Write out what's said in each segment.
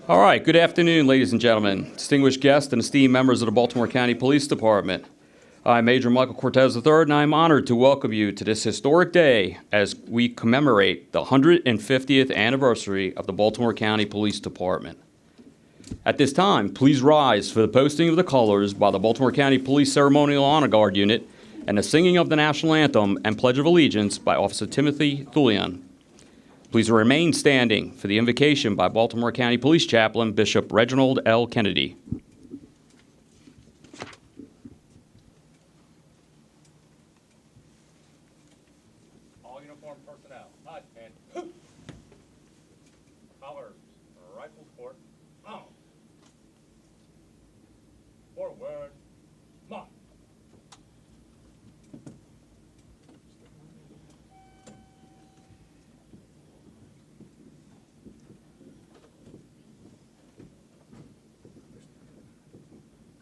All right, good afternoon, ladies and gentlemen, distinguished guests and esteemed members of the Baltimore County Police Department. I'm Major Michael Cortez III, and I'm honored to welcome you to this historic day as we commemorate the 150th anniversary of the Baltimore County Police Department. At this time, please rise for the posting of the colors by the Baltimore County Police Ceremonial Honor Guard Unit and the singing of the National Anthem and Pledge of Allegiance by Officer Timothy Thulian. Please remain standing for the invocation by Baltimore County Police Chaplain Bishop Reginald L. Kennedy. All uniformed personnel, nod and hoop. Colors, rifles port, on. Forward, march.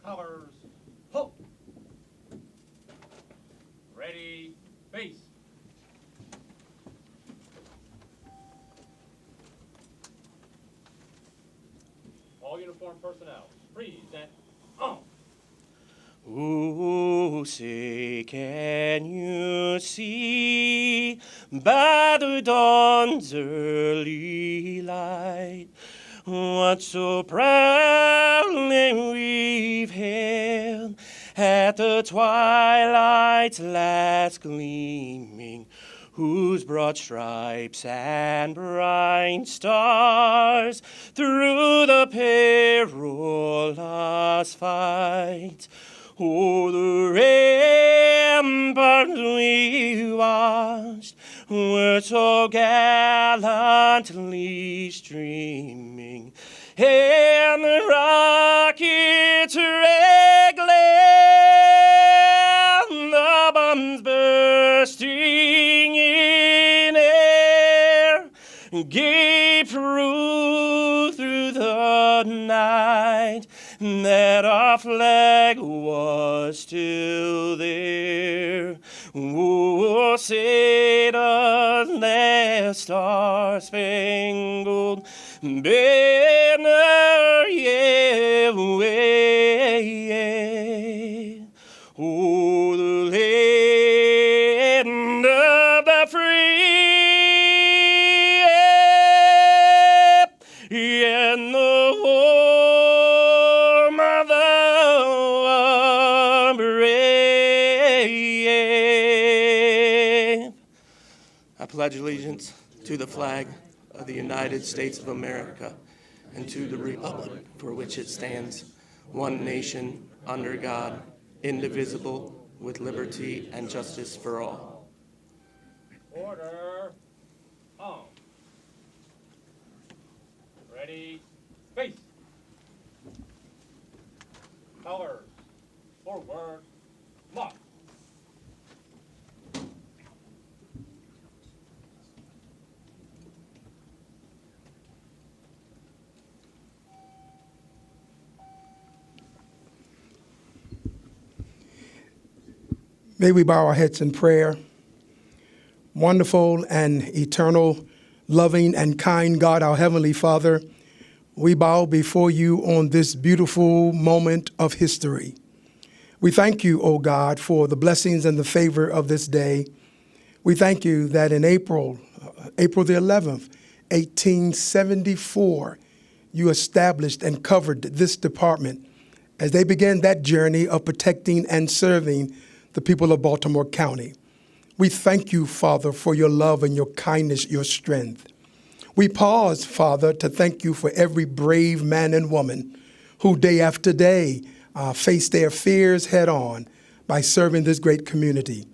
Colors, hope. Ready, base. All uniformed personnel, freeze and on. Oh, say, can you see by the dawn's early light what so proudly we've hailed at the twilight's last gleaming, whose broad stripes and bright stars through the perilous fight, oh, the ramparts we watched were so gallantly streaming, and the rockets regling, the bombs bursting in air, gave proof through the night that our flag was still there. Oh, say does that star-spangled banner yet wave? Oh, the land of the free and the home of the brave. I pledge allegiance to the flag of the United States of America and to the republic for which it stands, one nation, under God, indivisible, with liberty and justice for all. Order, on. Ready, face. Colors, forward, march. May we bow our heads in prayer. Wonderful and eternal, loving and kind God, our Heavenly Father, we bow before you on this beautiful moment of history. We thank you, O God, for the blessings and the favor of this day. We thank you that in April the 11th, 1874, you established and covered this department as they began that journey of protecting and serving the people of Baltimore County. We thank you, Father, for your love and your kindness, your strength. We pause, Father, to thank you for every brave man and woman who day after day face their fears head on by serving this great community.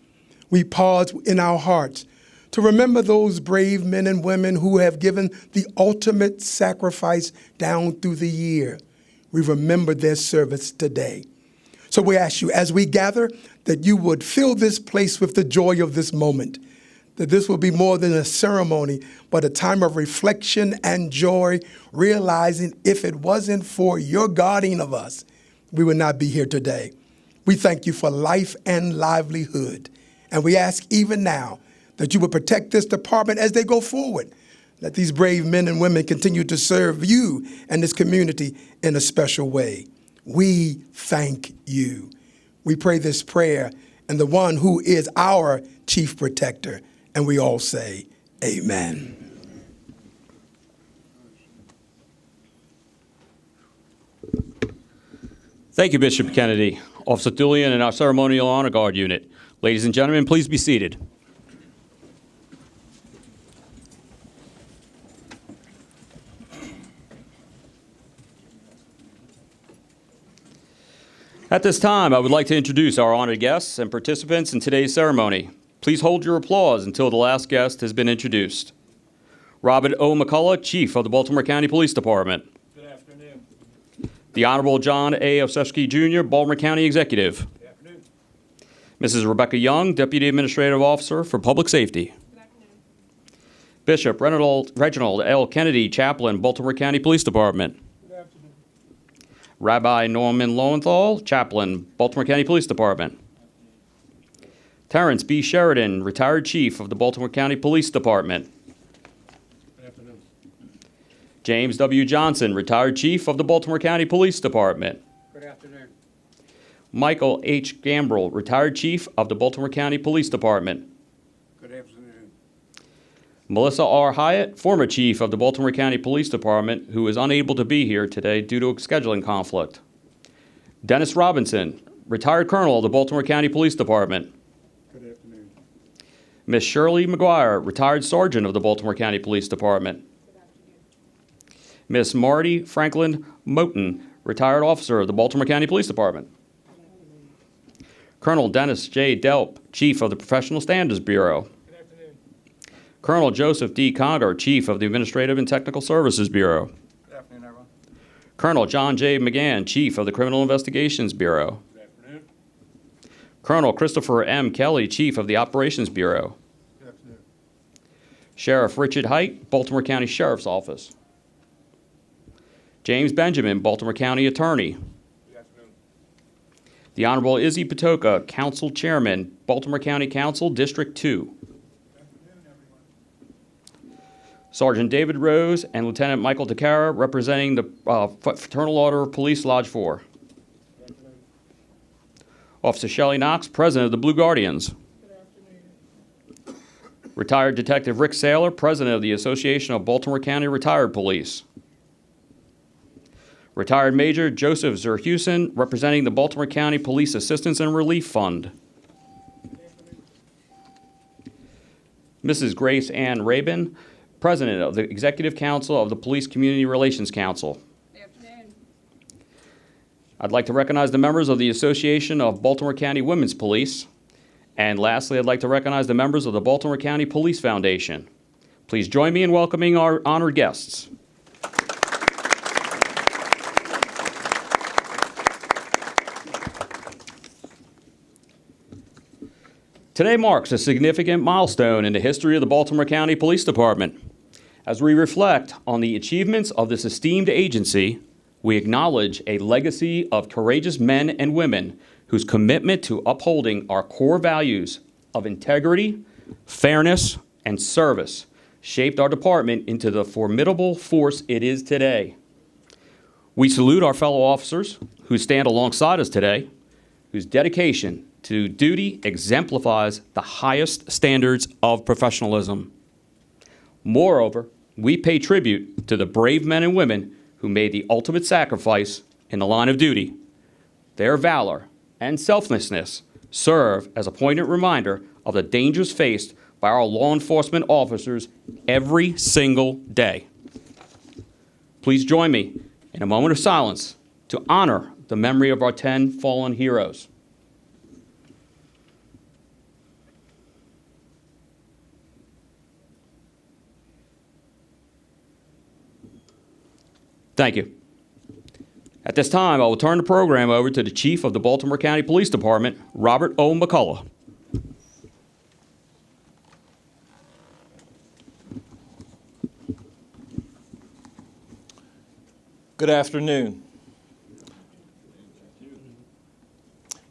We pause in our hearts to remember those brave men and women who have given the ultimate sacrifice down through the year. We remember their service today. So we ask you, as we gather, that you would fill this place with the joy of this moment, that this will be more than a ceremony, but a time of reflection and joy, realizing if it wasn't for your guarding of us, we would not be here today. We thank you for life and livelihood. And we ask even now that you would protect this department as they go forward, Let these brave men and women continue to serve you and this community in a special way. We thank you. We pray this prayer in the one who is our chief protector, and we all say, amen. Thank you, Bishop Kennedy. Officer Thulian and our Ceremonial Honor Guard Unit. Ladies and gentlemen, please be seated. At this time, I would like to introduce our honored guests and participants in today's ceremony. Please hold your applause until the last guest has been introduced. Robert O. McCullough, Chief of the Baltimore County Police Department. Good afternoon. The Honorable John A. Osefsky, Jr., Baltimore County Executive. Good afternoon. Mrs. Rebecca Young, Deputy Administrative Officer for Public Safety. Good afternoon. Bishop Reginald L. Kennedy, Chaplain, Baltimore County Police Department. Good afternoon. Rabbi Norman Lowenthal, Chaplain, Baltimore County Police Department. Terrence B. Sheridan, Retired Chief of the Baltimore County Police Department. Good afternoon. James W. Johnson, Retired Chief of the Baltimore County Police Department. Good afternoon. Michael H. Gambrell, Retired Chief of the Baltimore County Police Department. Good afternoon. Melissa R. Hyatt, former Chief of the Baltimore County Police Department, who is unable to be here today due to a scheduling conflict. Dennis Robinson, Retired Colonel of the Baltimore County Police Department. Good afternoon. Miss Shirley McGuire, Retired Sergeant of the Baltimore County Police Department. Miss Marty Franklin Moten, Retired Officer of the Baltimore County Police Department. Colonel Dennis J. Delp, Chief of the Professional Standards Bureau. Good afternoon. Colonel Joseph D. Conger, Chief of the Administrative and Technical Services Bureau. Good afternoon, everyone. Colonel John J. McGann, Chief of the Criminal Investigations Bureau. Good afternoon. Colonel Christopher M. Kelly, Chief of the Operations Bureau. Good afternoon. Sheriff Richard Height, Baltimore County Sheriff's Office. James Benjamin, Baltimore County Attorney. Good afternoon. The Honorable Izzy Patoka, Council Chairman, Baltimore County Council, District 2. Good afternoon, everyone. Sergeant David Rose and Lieutenant Michael DeCara, representing the Fraternal Order of Police, Lodge 4. Good afternoon. Officer Shelley Knox, President of the Blue Guardians. Good afternoon. Retired Detective Rick Saylor, President of the Association of Baltimore County Retired Police. Retired Major Joseph Zerhusen, representing the Baltimore County Police Assistance and Relief Fund. Mrs. Grace Ann Rabin, President of the Executive Council of the Police Community Relations Council. Good afternoon. I'd like to recognize the members of the Association of Baltimore County Women's Police. And lastly, I'd like to recognize the members of the Baltimore County Police Foundation. Please join me in welcoming our honored guests. Today marks a significant milestone in the history of the Baltimore County Police Department. As we reflect on the achievements of this esteemed agency, we acknowledge a legacy of courageous men and women whose commitment to upholding our core values of integrity, fairness, and service shaped our department into the formidable force it is today. We salute our fellow officers who stand alongside us today, whose dedication to duty exemplifies the highest standards of professionalism. Moreover, we pay tribute to the brave men and women who made the ultimate sacrifice in the line of duty. Their valor and selflessness serve as a poignant reminder of the dangers faced by our law enforcement officers every single day. Please join me in a moment of silence to honor the memory of our 10 fallen heroes. Thank you. At this time, I will turn the program over to the Chief of the Baltimore County Police Department, Robert O. McCullough. Good afternoon.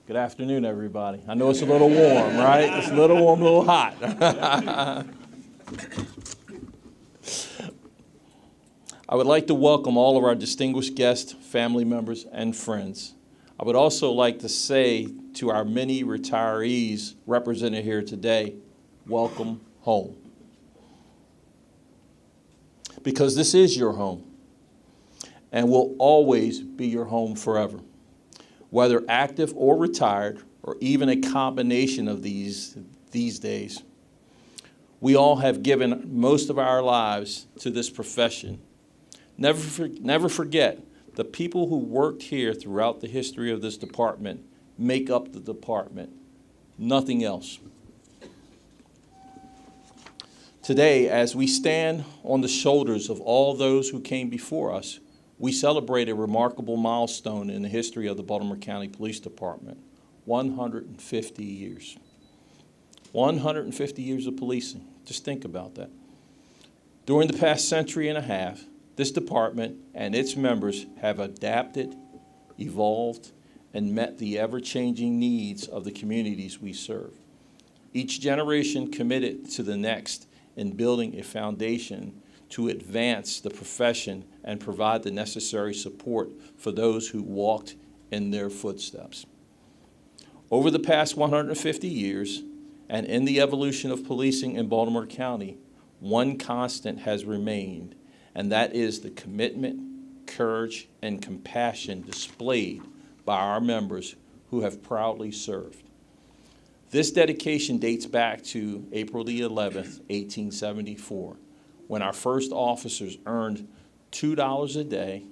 Good afternoon, everybody. I know it's a little warm, right? It's a little warm, a little hot. I would like to welcome all of our distinguished guests, family members, and friends. I would also like to say to our many retirees represented here today, welcome home. Because this is your home and will always be your home forever. Whether active or retired, or even a combination of these days, we all have given most of our lives to this profession. Never forget, the people who worked here throughout the history of this department make up the department, nothing else. Today, as we stand on the shoulders of all those who came before us, we celebrate a remarkable milestone in the history of the Baltimore County Police Department, 150 years. 150 years of policing. Just think about that. During the past century and a half, this department and its members have adapted, evolved, and met the ever-changing needs of the communities we serve. Each generation committed to the next in building a foundation to advance the profession and provide the necessary support for those who walked in their footsteps. Over the past 150 years, and in the evolution of policing in Baltimore County, one constant has remained, and that is the commitment, courage, and compassion displayed by our members who have proudly served. This dedication dates back to April the 11th, 1874, when our first officers earned $2 a day,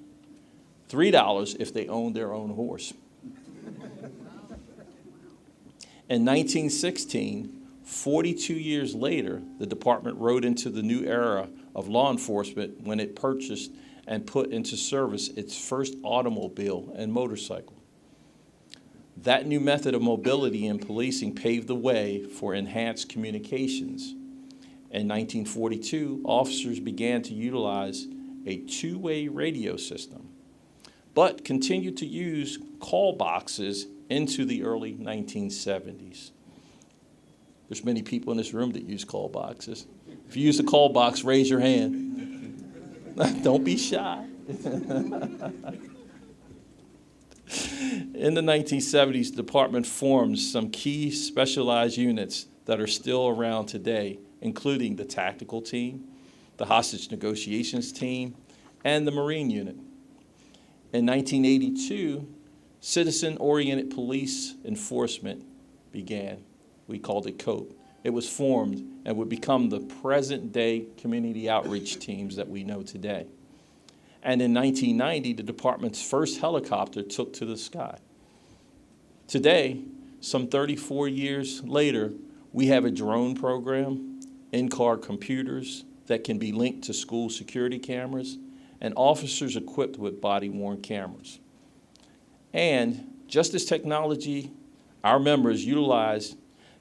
$3 if they owned their own horse. In 1916, 42 years later, the department rode into the new era of law enforcement when it purchased and put into service its first automobile and motorcycle. That new method of mobility in policing paved the way for enhanced communications. In 1942, officers began to utilize a two-way radio system, but continued to use call boxes into the early 1970s. There's many people in this room that use call boxes. If you use a call box, raise your hand. Don't be shy. In the 1970s, the department formed some key specialized units that are still around today, including the tactical team, the hostage negotiations team, and the Marine unit. In 1982, citizen-oriented police enforcement began. We called it COPE. It was formed and would become the present-day community outreach teams that we know today. And in 1990, the department's first helicopter took to the sky. Today, some 34 years later, we have a drone program, in-car computers that can be linked to school security cameras, and officers equipped with body-worn cameras. And just as technology our members utilize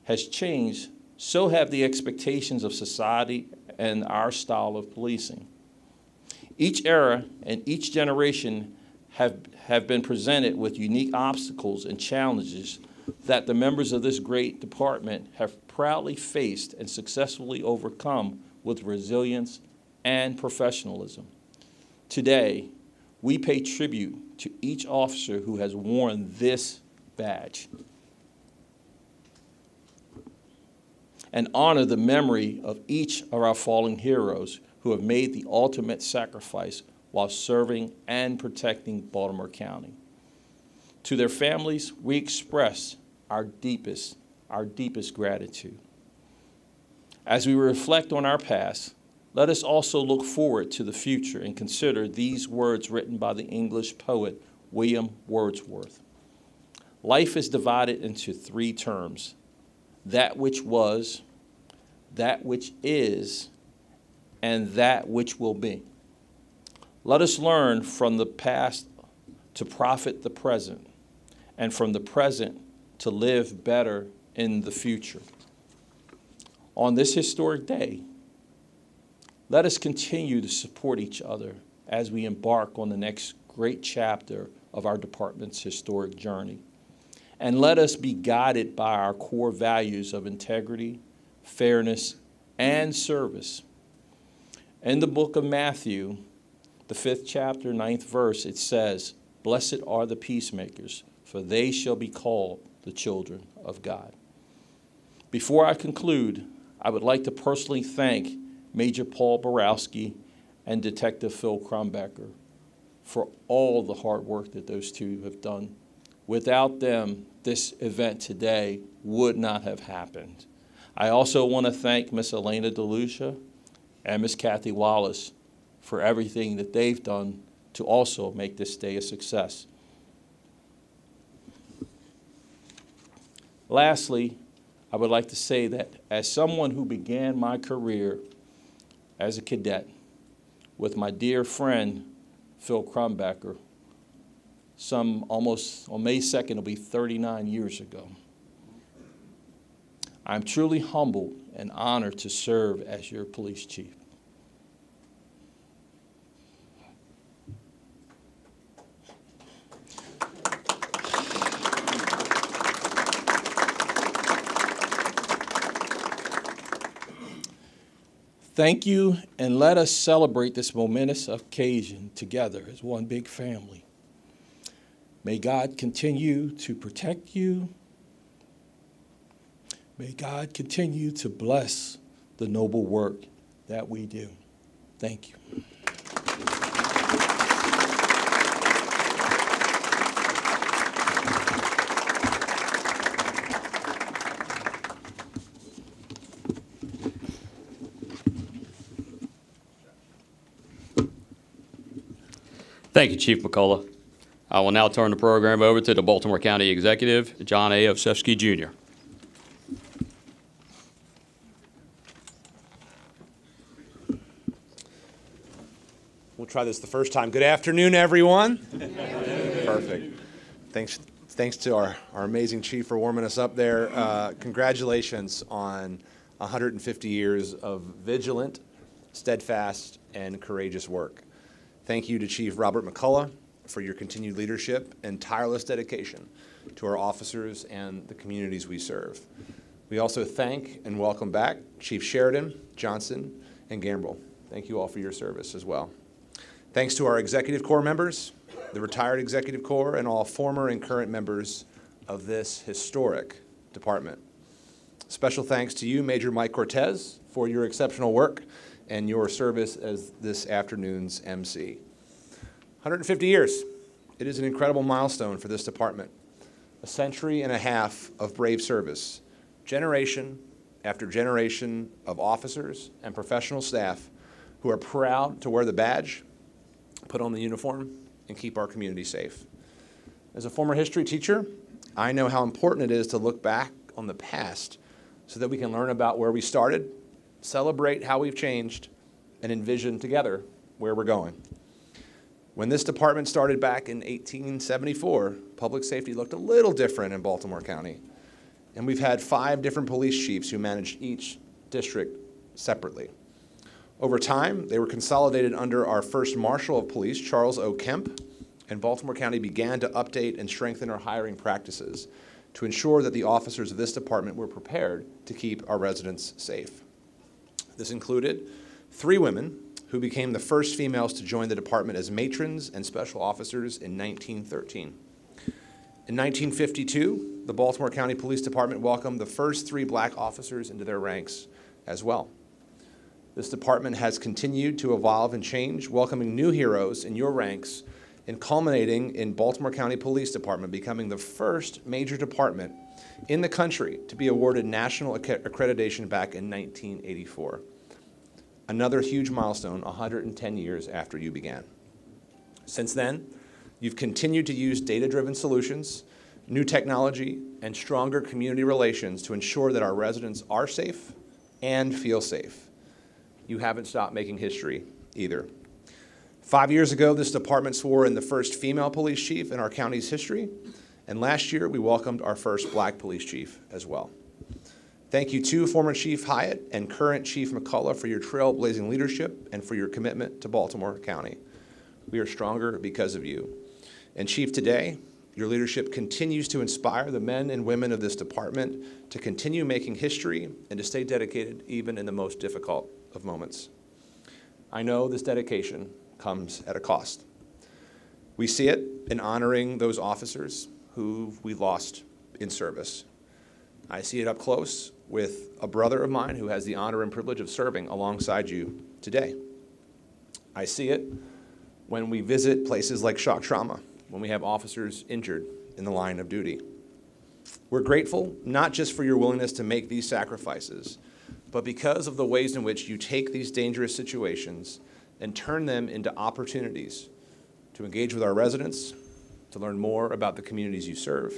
has changed, so have the expectations of society and our style of policing. Each era and each generation have been presented with unique obstacles and challenges that the members of this great department have proudly faced and successfully overcome with resilience and professionalism. Today, we pay tribute to each officer who has worn this badge and honor the memory of each of our fallen heroes who have made the ultimate sacrifice while serving and protecting Baltimore County. To their families, we express our deepest gratitude. As we reflect on our past, let us also look forward to the future and consider these words written by the English poet William Wordsworth. Life is divided into three terms: that which was, that which is, and that which will be. Let us learn from the past to profit the present, and from the present to live better in the future. On this historic day, let us continue to support each other as we embark on the next great chapter of our department's historic journey. And let us be guided by our core values of integrity, fairness, and service. In the book of Matthew, the 5th chapter, 9th verse, it says, "Blessed are the peacemakers, for they shall be called the children of God." Before I conclude, I would like to personally thank Major Paul Borowski and Detective Phil Crumbecker for all the hard work that those two have done. Without them, this event today would not have happened. I also want to thank Miss Elena DeLucia and Miss Kathy Wallace for everything that they've done to also make this day a success. Lastly, I would like to say that as someone who began my career as a cadet with my dear friend Phil Crumbecker, on May 2nd, it'll be 39 years ago. I'm truly humbled and honored to serve as your police chief. Thank you, and let us celebrate this momentous occasion together as one big family. May God continue to protect you. May God continue to bless the noble work that we do. Thank you. Thank you, Chief McCullough. I will now turn the program over to the Baltimore County Executive, John A. Osefsky, Jr. We'll try this the first time. Good afternoon, everyone. Perfect. Thanks to our amazing chief for warming us up there. Congratulations on 150 years of vigilant, steadfast, and courageous work. Thank you to Chief Robert McCullough for your continued leadership and tireless dedication to our officers and the communities we serve. We also thank and welcome back Chief Sheridan, Johnson, and Gambrill. Thank you all for your service as well. Thanks to our Executive Corps members, the retired Executive Corps, and all former and current members of this historic department. Special thanks to you, Major Mike Cortez, for your exceptional work and your service as this afternoon's MC. 150 years. It is an incredible milestone for this department. A century and a half of brave service. Generation after generation of officers and professional staff who are proud to wear the badge, put on the uniform, and keep our community safe. As a former history teacher, I know how important it is to look back on the past so that we can learn about where we started, celebrate how we've changed, and envision together where we're going. When this department started back in 1874, public safety looked a little different in Baltimore County, and we've had 5 different police chiefs who managed each district separately. Over time, they were consolidated under our first Marshal of Police, Charles O. Kemp, and Baltimore County began to update and strengthen our hiring practices to ensure that the officers of this department were prepared to keep our residents safe. This included 3 women who became the first females to join the department as matrons and special officers in 1913. In 1952, the Baltimore County Police Department welcomed the first 3 black officers into their ranks as well. This department has continued to evolve and change, welcoming new heroes in your ranks and culminating in Baltimore County Police Department becoming the first major department in the country to be awarded national accreditation back in 1984. Another huge milestone 110 years after you began. Since then, you've continued to use data-driven solutions, new technology, and stronger community relations to ensure that our residents are safe and feel safe. You haven't stopped making history either. 5 years ago, this department swore in the first female police chief in our county's history, and last year we welcomed our first black police chief as well. Thank you to former Chief Hyatt and current Chief McCullough for your trailblazing leadership and for your commitment to Baltimore County. We are stronger because of you. And Chief, today, your leadership continues to inspire the men and women of this department to continue making history and to stay dedicated even in the most difficult of moments. I know this dedication comes at a cost. We see it in honoring those officers who we lost in service. I see it up close with a brother of mine who has the honor and privilege of serving alongside you today. I see it when we visit places like shock trauma, when we have officers injured in the line of duty. We're grateful not just for your willingness to make these sacrifices, but because of the ways in which you take these dangerous situations and turn them into opportunities to engage with our residents, to learn more about the communities you serve,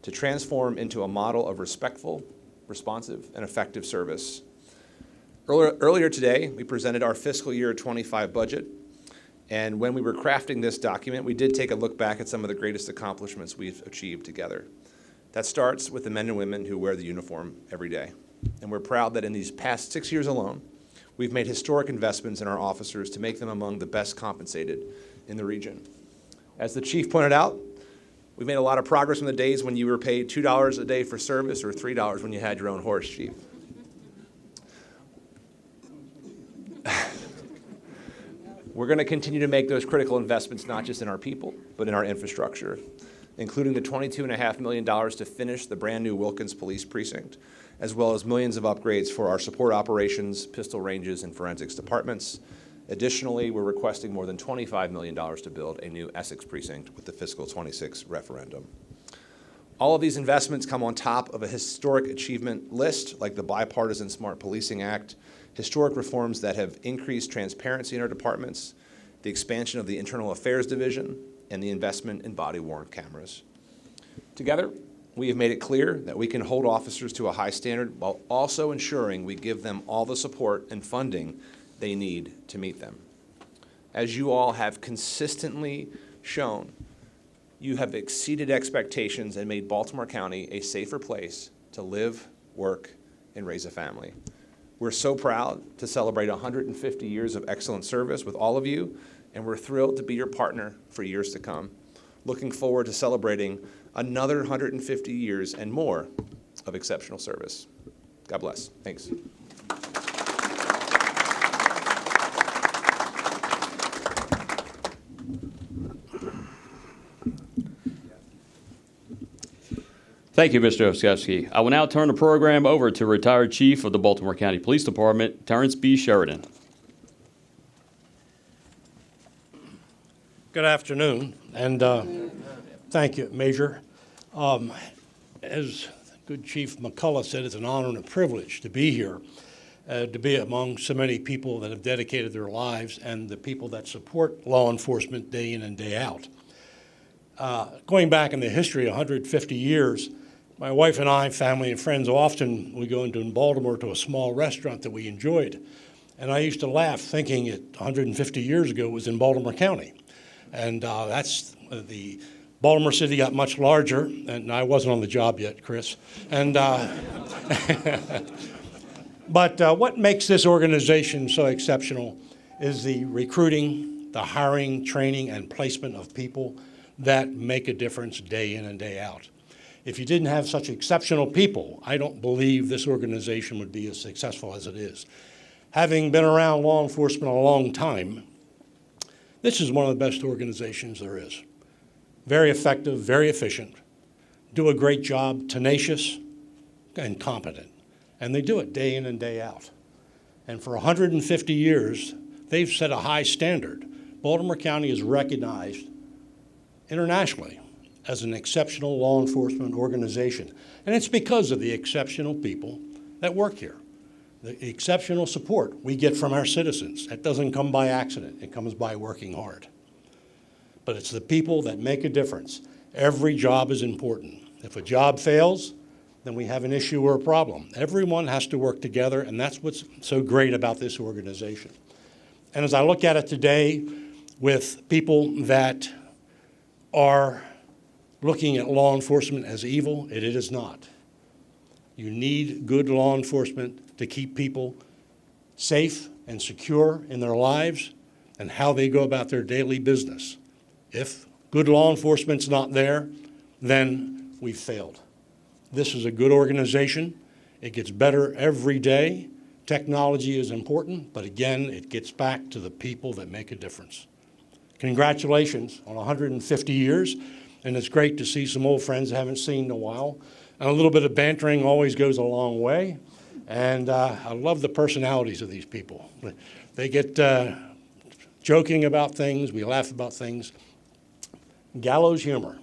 to transform into a model of respectful, responsive, and effective service. Earlier today, we presented our fiscal year 25 budget, and when we were crafting this document, we did take a look back at some of the greatest accomplishments we've achieved together. That starts with the men and women who wear the uniform every day. And we're proud that in these past 6 years alone, we've made historic investments in our officers to make them among the best compensated in the region. As the chief pointed out, we've made a lot of progress from the days when you were paid $2 a day for service or $3 when you had your own horse, Chief. We're going to continue to make those critical investments not just in our people, but in our infrastructure, including the $22.5 million to finish the brand new Wilkins Police Precinct, as well as millions of upgrades for our support operations, pistol ranges, and forensics departments. Additionally, we're requesting more than $25 million to build a new Essex precinct with the fiscal 26 referendum. All of these investments come on top of a historic achievement list like the Bipartisan Smart Policing Act, historic reforms that have increased transparency in our departments, the expansion of the Internal Affairs Division, and the investment in body-worn cameras. Together, we have made it clear that we can hold officers to a high standard while also ensuring we give them all the support and funding they need to meet them. As you all have consistently shown, you have exceeded expectations and made Baltimore County a safer place to live, work, and raise a family. We're so proud to celebrate 150 years of excellent service with all of you, and we're thrilled to be your partner for years to come. Looking forward to celebrating another 150 years and more of exceptional service. God bless. Thanks. Thank you, Mr. Oskowski. I will now turn the program over to retired Chief of the Baltimore County Police Department, Terrence B. Sheridan. Good afternoon, and thank you, Major. As good Chief McCullough said, it's an honor and a privilege to be here, to be among so many people that have dedicated their lives and the people that support law enforcement day in and day out. Going back in the history, 150 years, my wife and I, family and friends, often we go into Baltimore to a small restaurant that we enjoyed. And I used to laugh thinking it 150 years ago was in Baltimore County. And that's the Baltimore City got much larger, and I wasn't on the job yet, Chris. And but what makes this organization so exceptional is the recruiting, the hiring, training, and placement of people that make a difference day in and day out. If you didn't have such exceptional people, I don't believe this organization would be as successful as it is. Having been around law enforcement a long time, this is one of the best organizations there is. Very effective, very efficient, do a great job, tenacious, and competent. And they do it day in and day out. And for 150 years, they've set a high standard. Baltimore County is recognized internationally as an exceptional law enforcement organization. And it's because of the exceptional people that work here. The exceptional support we get from our citizens. That doesn't come by accident. It comes by working hard. But it's the people that make a difference. Every job is important. If a job fails, then we have an issue or a problem. Everyone has to work together, and that's what's so great about this organization. And as I look at it today with people that are looking at law enforcement as evil, it is not. You need good law enforcement to keep people safe and secure in their lives and how they go about their daily business. If good law enforcement's not there, then we've failed. This is a good organization. It gets better every day. Technology is important, but again, it gets back to the people that make a difference. Congratulations on 150 years, and it's great to see some old friends I haven't seen in a while. And a little bit of bantering always goes a long way, and I love the personalities of these people. They get joking about things, we laugh about things. Gallows humor.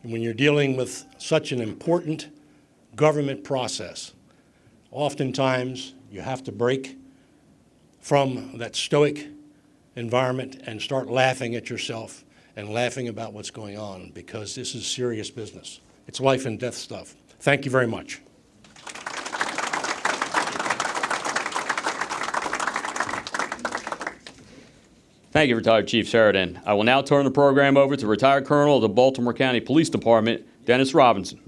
And when you're dealing with such an important government process, oftentimes you have to break from that stoic environment and start laughing at yourself and laughing about what's going on, because this is serious business. It's life and death stuff. Thank you very much. Thank you, Retired Chief Sheridan. I will now turn the program over to Retired Colonel of the Baltimore County Police Department, Dennis Robinson.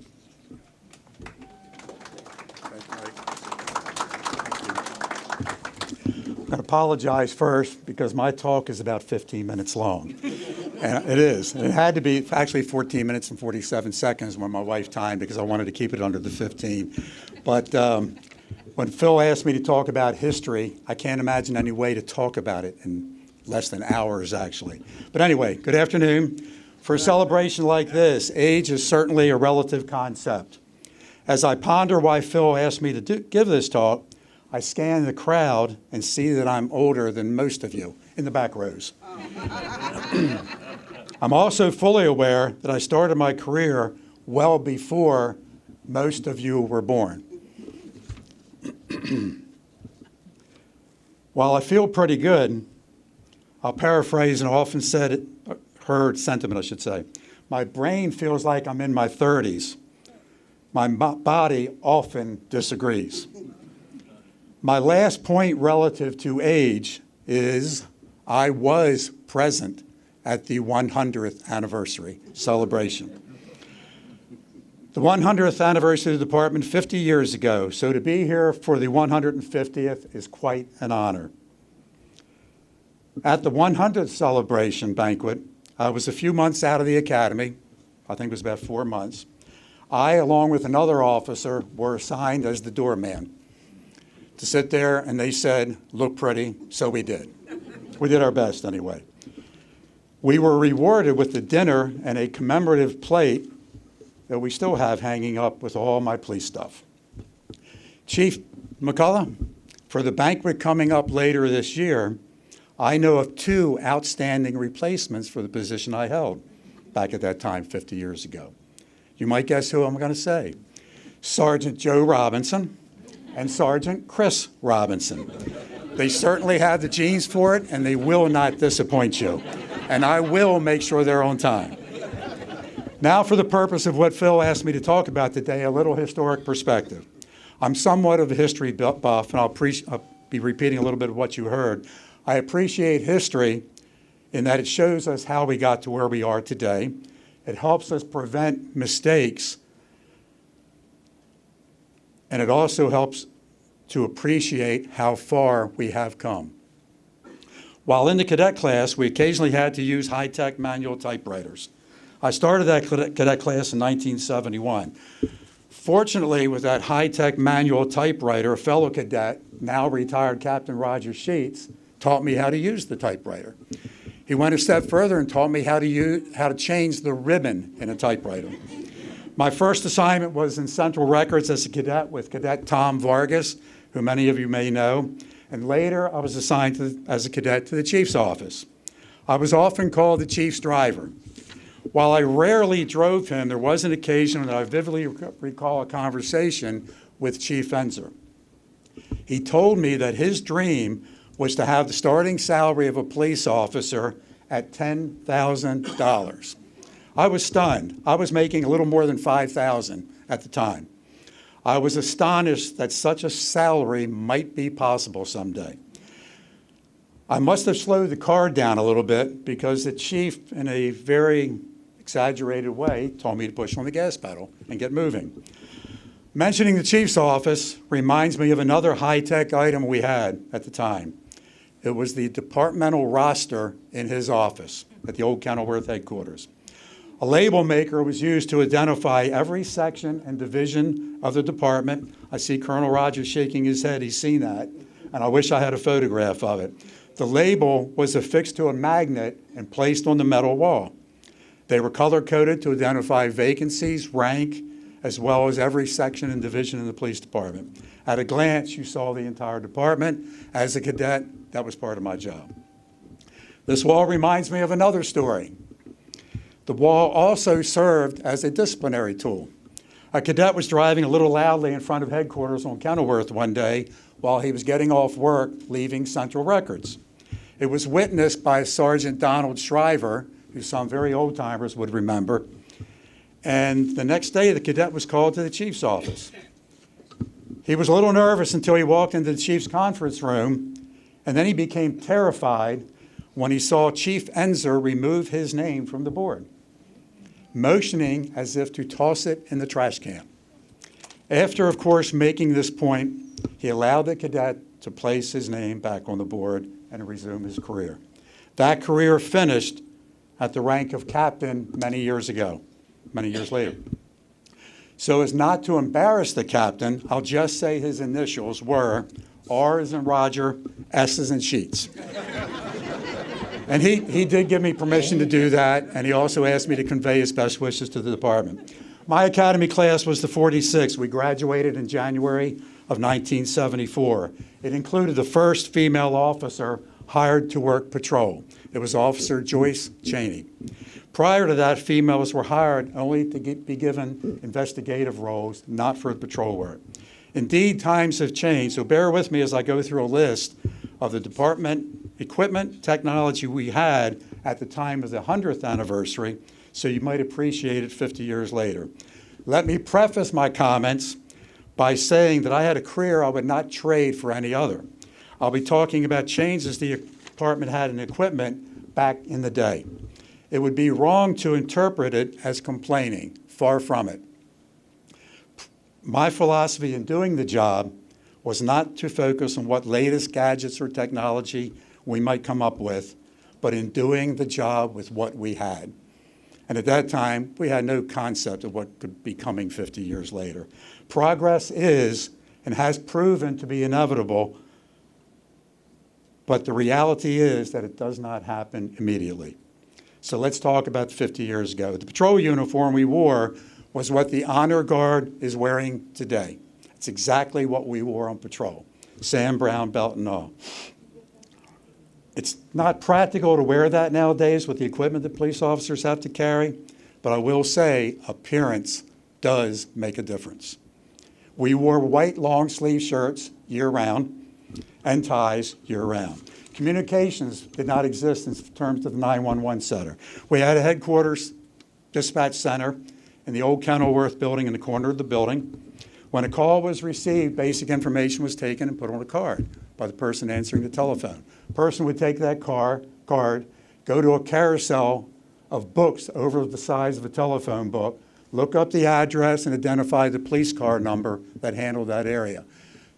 I'm going to apologize first because my talk is about 15 minutes long. And it is. And it had to be actually 14 minutes and 47 seconds when my wife timed, because I wanted to keep it under the 15. But when Phil asked me to talk about history, I can't imagine any way to talk about it in less than hours, actually. But anyway, good afternoon. For a celebration like this, age is certainly a relative concept. As I ponder why Phil asked me to give this talk, I scan the crowd and see that I'm older than most of you in the back rows. I'm also fully aware that I started my career well before most of you were born. While I feel pretty good, I'll paraphrase an often heard sentiment, I should say. My brain feels like I'm in my 30s. My body often disagrees. My last point relative to age is I was present at the 100th anniversary celebration. The 100th anniversary of the department 50 years ago, so to be here for the 150th is quite an honor. At the 100th celebration banquet, I was a few months out of the academy. I think it was about 4 months. I, along with another officer, were assigned as the doorman to sit there, and they said, "Look pretty," so we did. We did our best anyway. We were rewarded with a dinner and a commemorative plate that we still have hanging up with all my police stuff. Chief McCullough, for the banquet coming up later this year, I know of 2 outstanding replacements for the position I held back at that time 50 years ago. You might guess who I'm going to say. Sergeant Joe Robinson and Sergeant Chris Robinson. They certainly have the genes for it, and they will not disappoint you. And I will make sure they're on time. Now, for the purpose of what Phil asked me to talk about today, a little historic perspective. I'm somewhat of a history buff, and I'll be repeating a little bit of what you heard. I appreciate history in that it shows us how we got to where we are today. It helps us prevent mistakes, and it also helps to appreciate how far we have come. While in the cadet class, we occasionally had to use high-tech manual typewriters. I started that cadet class in 1971. Fortunately, with that high-tech manual typewriter, a fellow cadet, now retired Captain Roger Sheets, taught me how to use the typewriter. He went a step further and taught me how to change the ribbon in a typewriter. My first assignment was in Central Records as a cadet with Cadet Tom Vargas, who many of you may know. And later, I was assigned as a cadet to the chief's office. I was often called the chief's driver. While I rarely drove him, there was an occasion that I vividly recall a conversation with Chief Enzer. He told me that his dream was to have the starting salary of a police officer at $10,000. I was stunned. I was making a little more than $5,000 at the time. I was astonished that such a salary might be possible someday. I must have slowed the car down a little bit because the chief, in a very exaggerated way, told me to push on the gas pedal and get moving. Mentioning the chief's office reminds me of another high-tech item we had at the time. It was the departmental roster in his office at the old Kenilworth headquarters. A label maker was used to identify every section and division of the department. I see Colonel Rogers shaking his head. He's seen that, and I wish I had a photograph of it. The label was affixed to a magnet and placed on the metal wall. They were color-coded to identify vacancies, rank, as well as every section and division in the police department. At a glance, you saw the entire department. As a cadet, that was part of my job. This wall reminds me of another story. The wall also served as a disciplinary tool. A cadet was driving a little loudly in front of headquarters on Kenilworth one day while he was getting off work, leaving Central Records. It was witnessed by Sergeant Donald Shriver, who some very old-timers would remember. And the next day, the cadet was called to the chief's office. He was a little nervous until he walked into the chief's conference room, and then he became terrified when he saw Chief Enzer remove his name from the board, motioning as if to toss it in the trash can. After, of course, making this point, he allowed the cadet to place his name back on the board and resume his career. That career finished at the rank of captain many years later. So as not to embarrass the captain, I'll just say his initials were R as in Roger, S as in Sheets. And he did give me permission to do that, and he also asked me to convey his best wishes to the department. My academy class was the 46th. We graduated in January of 1974. It included the first female officer hired to work patrol. It was Officer Joyce Cheney. Prior to that, females were hired only to be given investigative roles, not for patrol work. Indeed, times have changed, so bear with me as I go through a list of the department equipment, technology we had at the time of the 100th anniversary, so you might appreciate it 50 years later. Let me preface my comments by saying that I had a career I would not trade for any other. I'll be talking about changes the department had in equipment back in the day. It would be wrong to interpret it as complaining, far from it. My philosophy in doing the job was not to focus on what latest gadgets or technology we might come up with, but in doing the job with what we had. And at that time, we had no concept of what could be coming 50 years later. Progress is and has proven to be inevitable, but the reality is that it does not happen immediately. So let's talk about 50 years ago. The patrol uniform we wore was what the honor guard is wearing today. It's exactly what we wore on patrol, Sam Brown belt and all. It's not practical to wear that nowadays with the equipment that police officers have to carry, but I will say appearance does make a difference. We wore white long sleeve shirts year-round and ties year-round. Communications did not exist in terms of the 911 center. We had a headquarters dispatch center in the old Kenilworth building in the corner of the building. When a call was received, basic information was taken and put on a card by the person answering the telephone. The person would take that card, go to a carousel of books over the size of a telephone book, look up the address and identify the police car number that handled that area.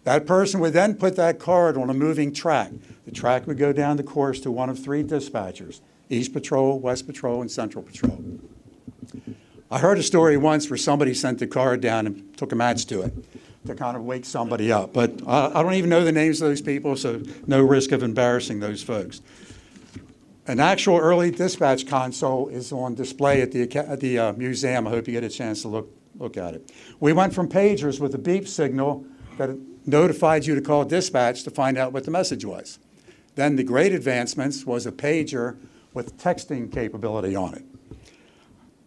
That person would then put that card on a moving track. The track would go down the course to one of three dispatchers, East Patrol, West Patrol, and Central Patrol. I heard a story once where somebody sent the card down and took a match to it to kind of wake somebody up. But I don't even know the names of those people, so no risk of embarrassing those folks. An actual early dispatch console is on display at the museum. I hope you get a chance to look at it. We went from pagers with a beep signal that notified you to call dispatch to find out what the message was. Then the great advancements was a pager with texting capability on it.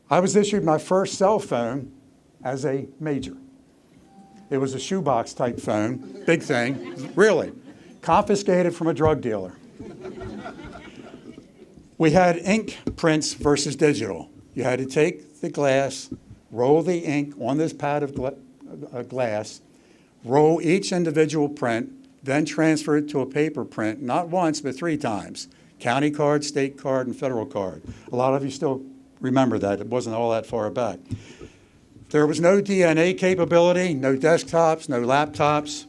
I was issued my first cell phone as a major. It was a shoebox type phone, big thing, really, confiscated from a drug dealer. We had ink prints versus digital. You had to take the glass, roll the ink on this pad of glass, roll each individual print, then transfer it to a paper print, not once, but 3 times. County card, state card, and federal card. A lot of you still remember that. It wasn't all that far back. There was no DNA capability, no desktops, no laptops.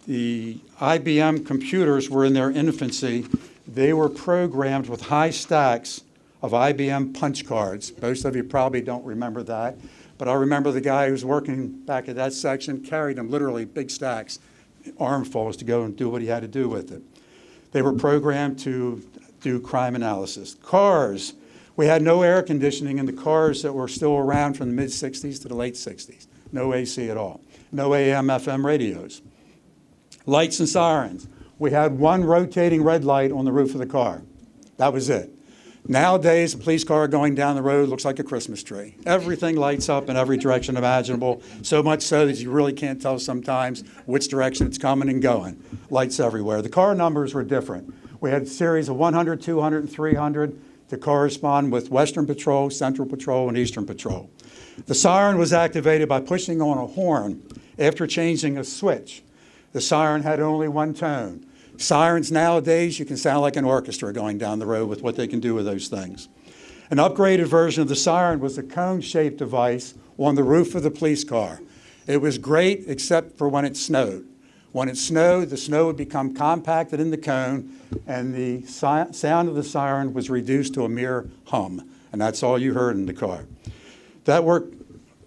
The IBM computers were in their infancy. They were programmed with high stacks of IBM punch cards. Most of you probably don't remember that, but I remember the guy who was working back at that section carried them literally big stacks, armfuls to go and do what he had to do with it. They were programmed to do crime analysis. Cars, we had no air conditioning in the cars that were still around from the mid-'60s to the late '60s. No AC at all. No AM, FM radios. Lights and sirens. We had one rotating red light on the roof of the car. That was it. Nowadays, a police car going down the road looks like a Christmas tree. Everything lights up in every direction imaginable, so much so that you really can't tell sometimes which direction it's coming and going. Lights everywhere. The car numbers were different. We had a series of 100, 200, and 300 to correspond with Western Patrol, Central Patrol, and Eastern Patrol. The siren was activated by pushing on a horn after changing a switch. The siren had only one tone. Sirens nowadays, you can sound like an orchestra going down the road with what they can do with those things. An upgraded version of the siren was a cone-shaped device on the roof of the police car. It was great except for when it snowed. When it snowed, the snow would become compacted in the cone, and the sound of the siren was reduced to a mere hum, and that's all you heard in the car. That worked.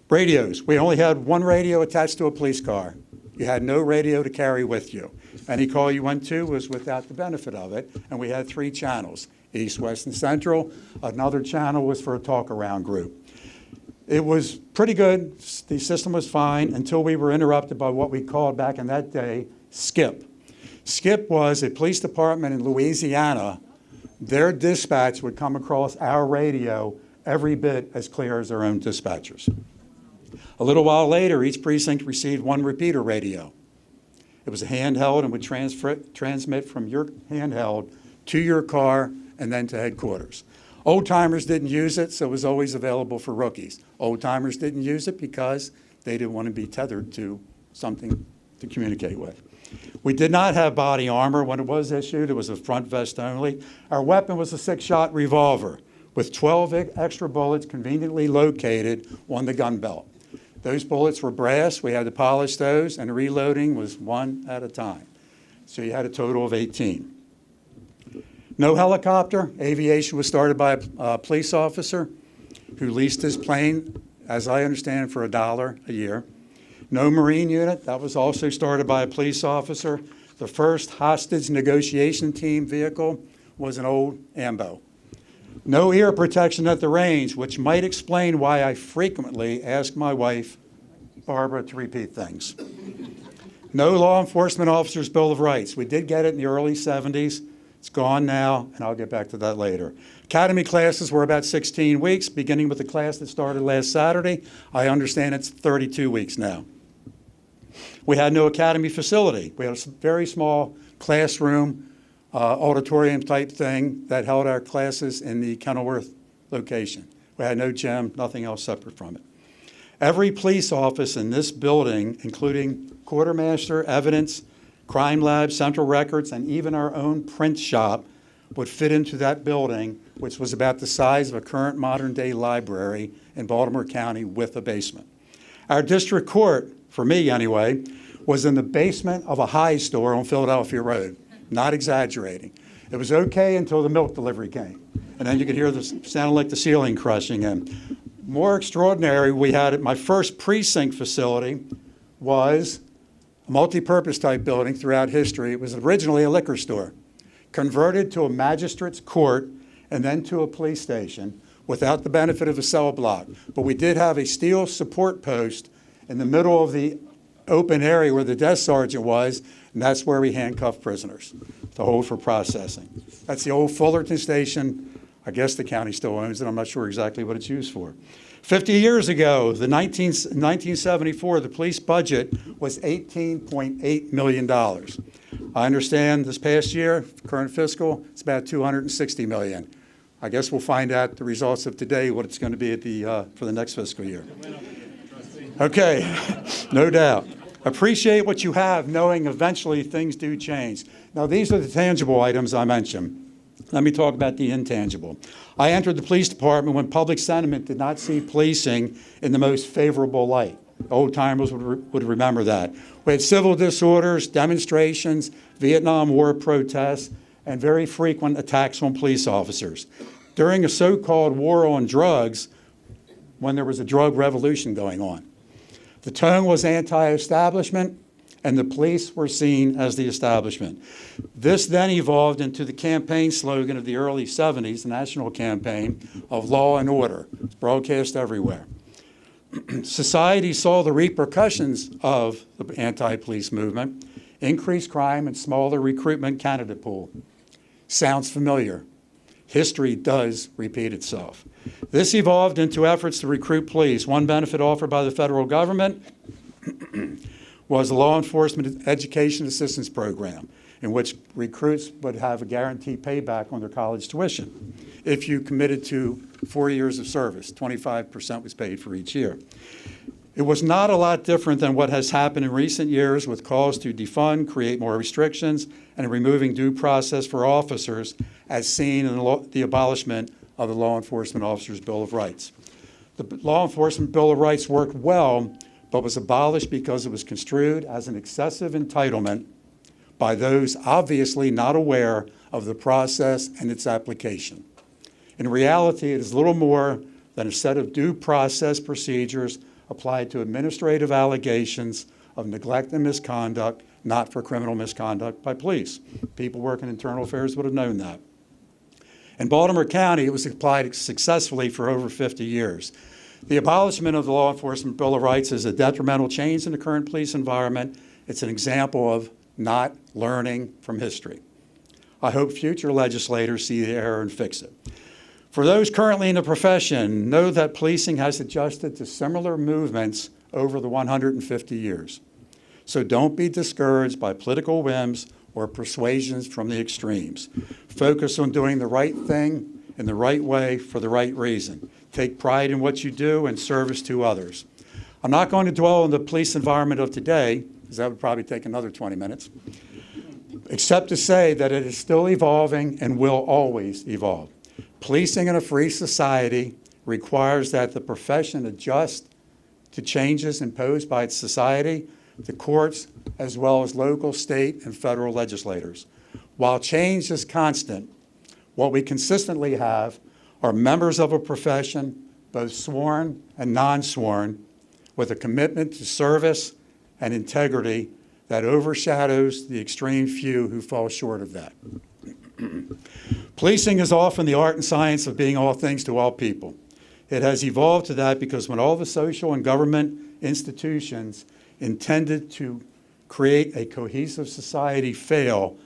Radios. We only had one radio attached to a police car. You had no radio to carry with you. Any call you went to was without the benefit of it, and we had 3 channels, East, West, and Central. Another channel was for a talk-around group. It was pretty good. The system was fine until we were interrupted by what we called back in that day SCIP. SCIP was a police department in Louisiana. Their dispatch would come across our radio every bit as clear as their own dispatchers. A little while later, each precinct received one repeater radio. It was a handheld and would transmit from your handheld to your car and then to headquarters. Old-timers didn't use it, so it was always available for rookies. Old-timers didn't use it because they didn't want to be tethered to something to communicate with. We did not have body armor. When it was issued, it was a front vest only. Our weapon was a 6-shot revolver with 12 extra bullets conveniently located on the gun belt. Those bullets were brass. We had to polish those, and the reloading was one at a time. So you had a total of 18. No helicopter. Aviation was started by a police officer who leased his plane, as I understand, for $1 a year. No Marine unit. That was also started by a police officer. The first hostage negotiation team vehicle was an old Ambo. No ear protection at the range, which might explain why I frequently ask my wife, Barbara, to repeat things. No law enforcement officer's Bill of Rights. We did get it in the early 70s. It's gone now, and I'll get back to that later. Academy classes were about 16 weeks, beginning with the class that started last Saturday. I understand it's 32 weeks now. We had no academy facility. We had a very small classroom, auditorium type thing that held our classes in the Kenilworth location. We had no gym, nothing else separate from it. Every police office in this building, including quartermaster, evidence, crime lab, central records, and even our own print shop, would fit into that building, which was about the size of a current modern-day library in Baltimore County with a basement. Our district court, for me anyway, was in the basement of a high store on Philadelphia Road. Not exaggerating. It was okay until the milk delivery came. And then you could hear the sound like the ceiling crushing in. More extraordinary, we had at my first precinct facility was a multi-purpose type building throughout history. It was originally a liquor store, converted to a magistrate's court and then to a police station without the benefit of a cell block. But we did have a steel support post in the middle of the open area where the desk sergeant was, and that's where we handcuffed prisoners to hold for processing. That's the old Fullerton station. I guess the county still owns it. I'm not sure exactly what it's used for. 50 years ago, 1974, the police budget was $18.8 million. I understand this past year, current fiscal, it's about $260 million. I guess we'll find out the results of today, what it's going to be at for the next fiscal year. Okay, no doubt. Appreciate what you have, knowing eventually things do change. Now, these are the tangible items I mentioned. Let me talk about the intangible. I entered the police department when public sentiment did not see policing in the most favorable light. Old timers would remember that. We had civil disorders, demonstrations, Vietnam War protests, and very frequent attacks on police officers. During a so-called war on drugs, when there was a drug revolution going on. The tone was anti-establishment, and the police were seen as the establishment. This then evolved into the campaign slogan of the early 70s, the national campaign of law and order. It's broadcast everywhere. Society saw the repercussions of the anti-police movement, increased crime and smaller recruitment candidate pool. Sounds familiar. History does repeat itself. This evolved into efforts to recruit police. One benefit offered by the federal government was the Law Enforcement Education Assistance Program, in which recruits would have a guaranteed payback on their college tuition. If you committed to 4 years of service, 25% was paid for each year. It was not a lot different than what has happened in recent years with calls to defund, create more restrictions, and removing due process for officers, as seen in the abolishment of the Law Enforcement Officers' Bill of Rights. The Law Enforcement Bill of Rights worked well, but was abolished because it was construed as an excessive entitlement by those obviously not aware of the process and its application. In reality, it is little more than a set of due process procedures applied to administrative allegations of neglect and misconduct, not for criminal misconduct by police. People working in internal affairs would have known that. In Baltimore County, it was applied successfully for over 50 years. The abolishment of the Law Enforcement Bill of Rights is a detrimental change in the current police environment. It's an example of not learning from history. I hope future legislators see the error and fix it. For those currently in the profession, know that policing has adjusted to similar movements over the 150 years. So don't be discouraged by political whims or persuasions from the extremes. Focus on doing the right thing in the right way for the right reason. Take pride in what you do and service to others. I'm not going to dwell on the police environment of today, because that would probably take another 20 minutes, except to say that it is still evolving and will always evolve. Policing in a free society requires that the profession adjust to changes imposed by its society, the courts, as well as local, state, and federal legislators. While change is constant, what we consistently have are members of a profession, both sworn and non-sworn, with a commitment to service and integrity that overshadows the extreme few who fall short of that. Policing is often the art and science of being all things to all people. It has evolved to that because when all the social and government institutions intended to create a cohesive society fail,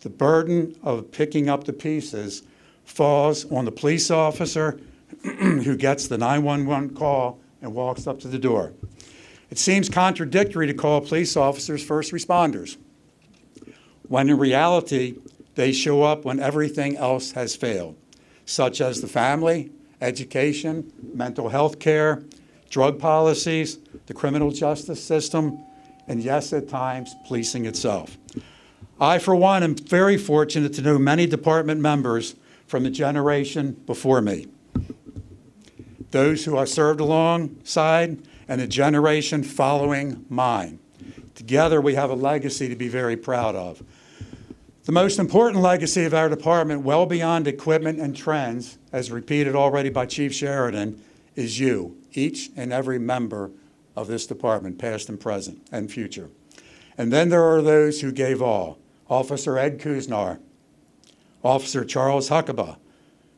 the burden of picking up the pieces falls on the police officer who gets the 911 call and walks up to the door. It seems contradictory to call police officers first responders, when in reality, they show up when everything else has failed, such as the family, education, mental health care, drug policies, the criminal justice system, and yes, at times, policing itself. I, for one, am very fortunate to know many department members from the generation before me, those who I served alongside, and the generation following mine. Together, we have a legacy to be very proud of. The most important legacy of our department, well beyond equipment and trends, as repeated already by Chief Sheridan, is you, each and every member of this department, past and present and future. And then there are those who gave all. Officer Ed Kuznar, Officer Charles Huckabee,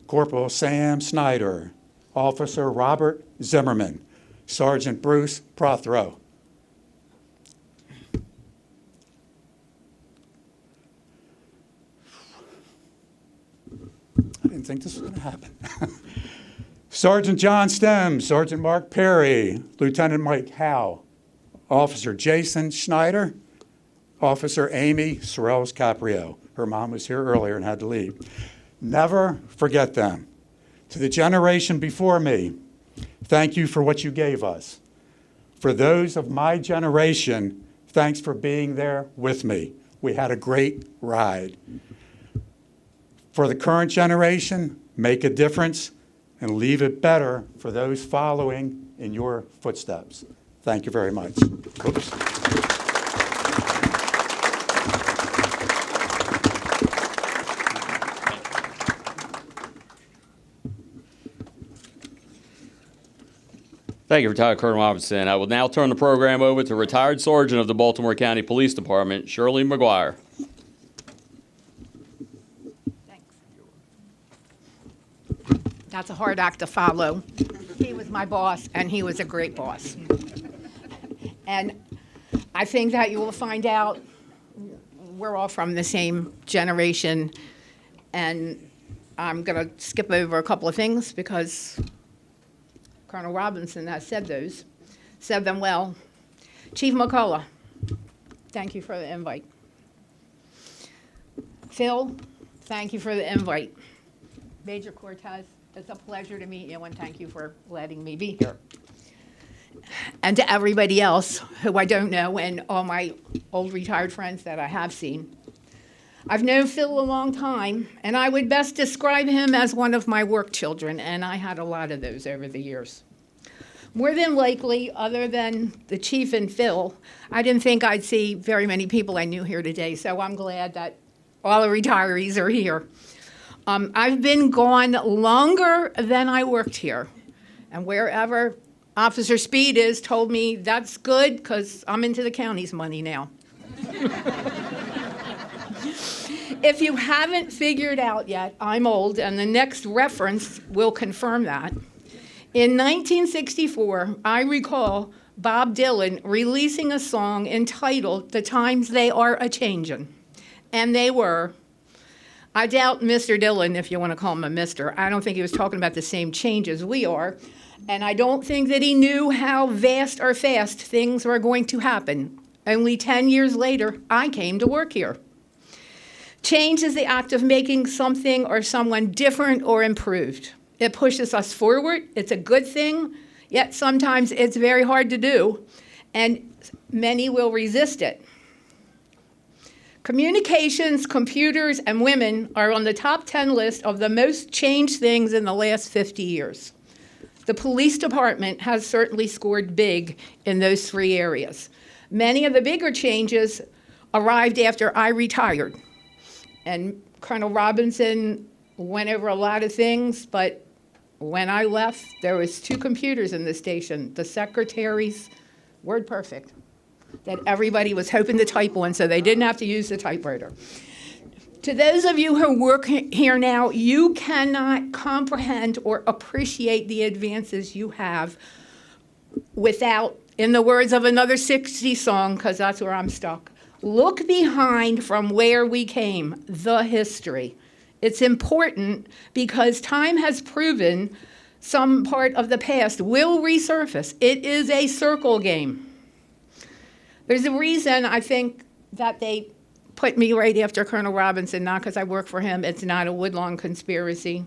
Corporal Sam Snyder, Officer Robert Zimmerman, Sergeant Bruce Prothero. I didn't think this was going to happen. Sergeant John Stem, Sergeant Mark Perry, Lieutenant Mike Howe, Officer Jason Schneider, Officer Amy Sorrells Caprio. Her mom was here earlier and had to leave. Never forget them. To the generation before me, thank you for what you gave us. For those of my generation, thanks for being there with me. We had a great ride. For the current generation, make a difference and leave it better for those following in your footsteps. Thank you very much. Oops. Thank you, Retired Colonel Robinson. I will now turn the program over to Retired Sergeant of the Baltimore County Police Department, Shirley McGuire. Thanks. That's a hard act to follow. He was my boss, and he was a great boss. And I think that you will find out we're all from the same generation, and I'm going to skip over a couple of things because Colonel Robinson has said them well. Chief McCullough, thank you for the invite. Phil, thank you for the invite. Major Cortez, it's a pleasure to meet you, and thank you for letting me be here. And to everybody else who I don't know, and all my old retired friends that I have seen. I've known Phil a long time, and I would best describe him as one of my work children, and I had a lot of those over the years. More than likely, other than the chief and Phil, I didn't think I'd see very many people I knew here today, so I'm glad that all the retirees are here. I've been gone longer than I worked here, and wherever Officer Speed is told me that's good because I'm into the county's money now. If you haven't figured out yet, I'm old, and the next reference will confirm that. In 1964, I recall Bob Dylan releasing a song entitled "The Times They Are A-Changin'," and they were. I doubt Mr. Dylan, if you want to call him a mister, I don't think he was talking about the same changes we are, and I don't think that he knew how vast or fast things were going to happen. Only 10 years later, I came to work here. Change is the act of making something or someone different or improved. It pushes us forward. It's a good thing, yet sometimes it's very hard to do, and many will resist it. Communications, computers, and women are on the top 10 list of the most changed things in the last 50 years. The police department has certainly scored big in those three areas. Many of the bigger changes arrived after I retired. And Colonel Robinson went over a lot of things, but when I left, there was 2 computers in the station, the secretary's Word Perfect, that everybody was hoping to type on so they didn't have to use the typewriter. To those of you who work here now, you cannot comprehend or appreciate the advances you have without, in the words of another 60s song, because that's where I'm stuck, look behind from where we came, the history. It's important because time has proven some part of the past will resurface. It is a circle game. There's a reason I think that they put me right after Colonel Robinson, not because I work for him. It's not a Woodlawn conspiracy,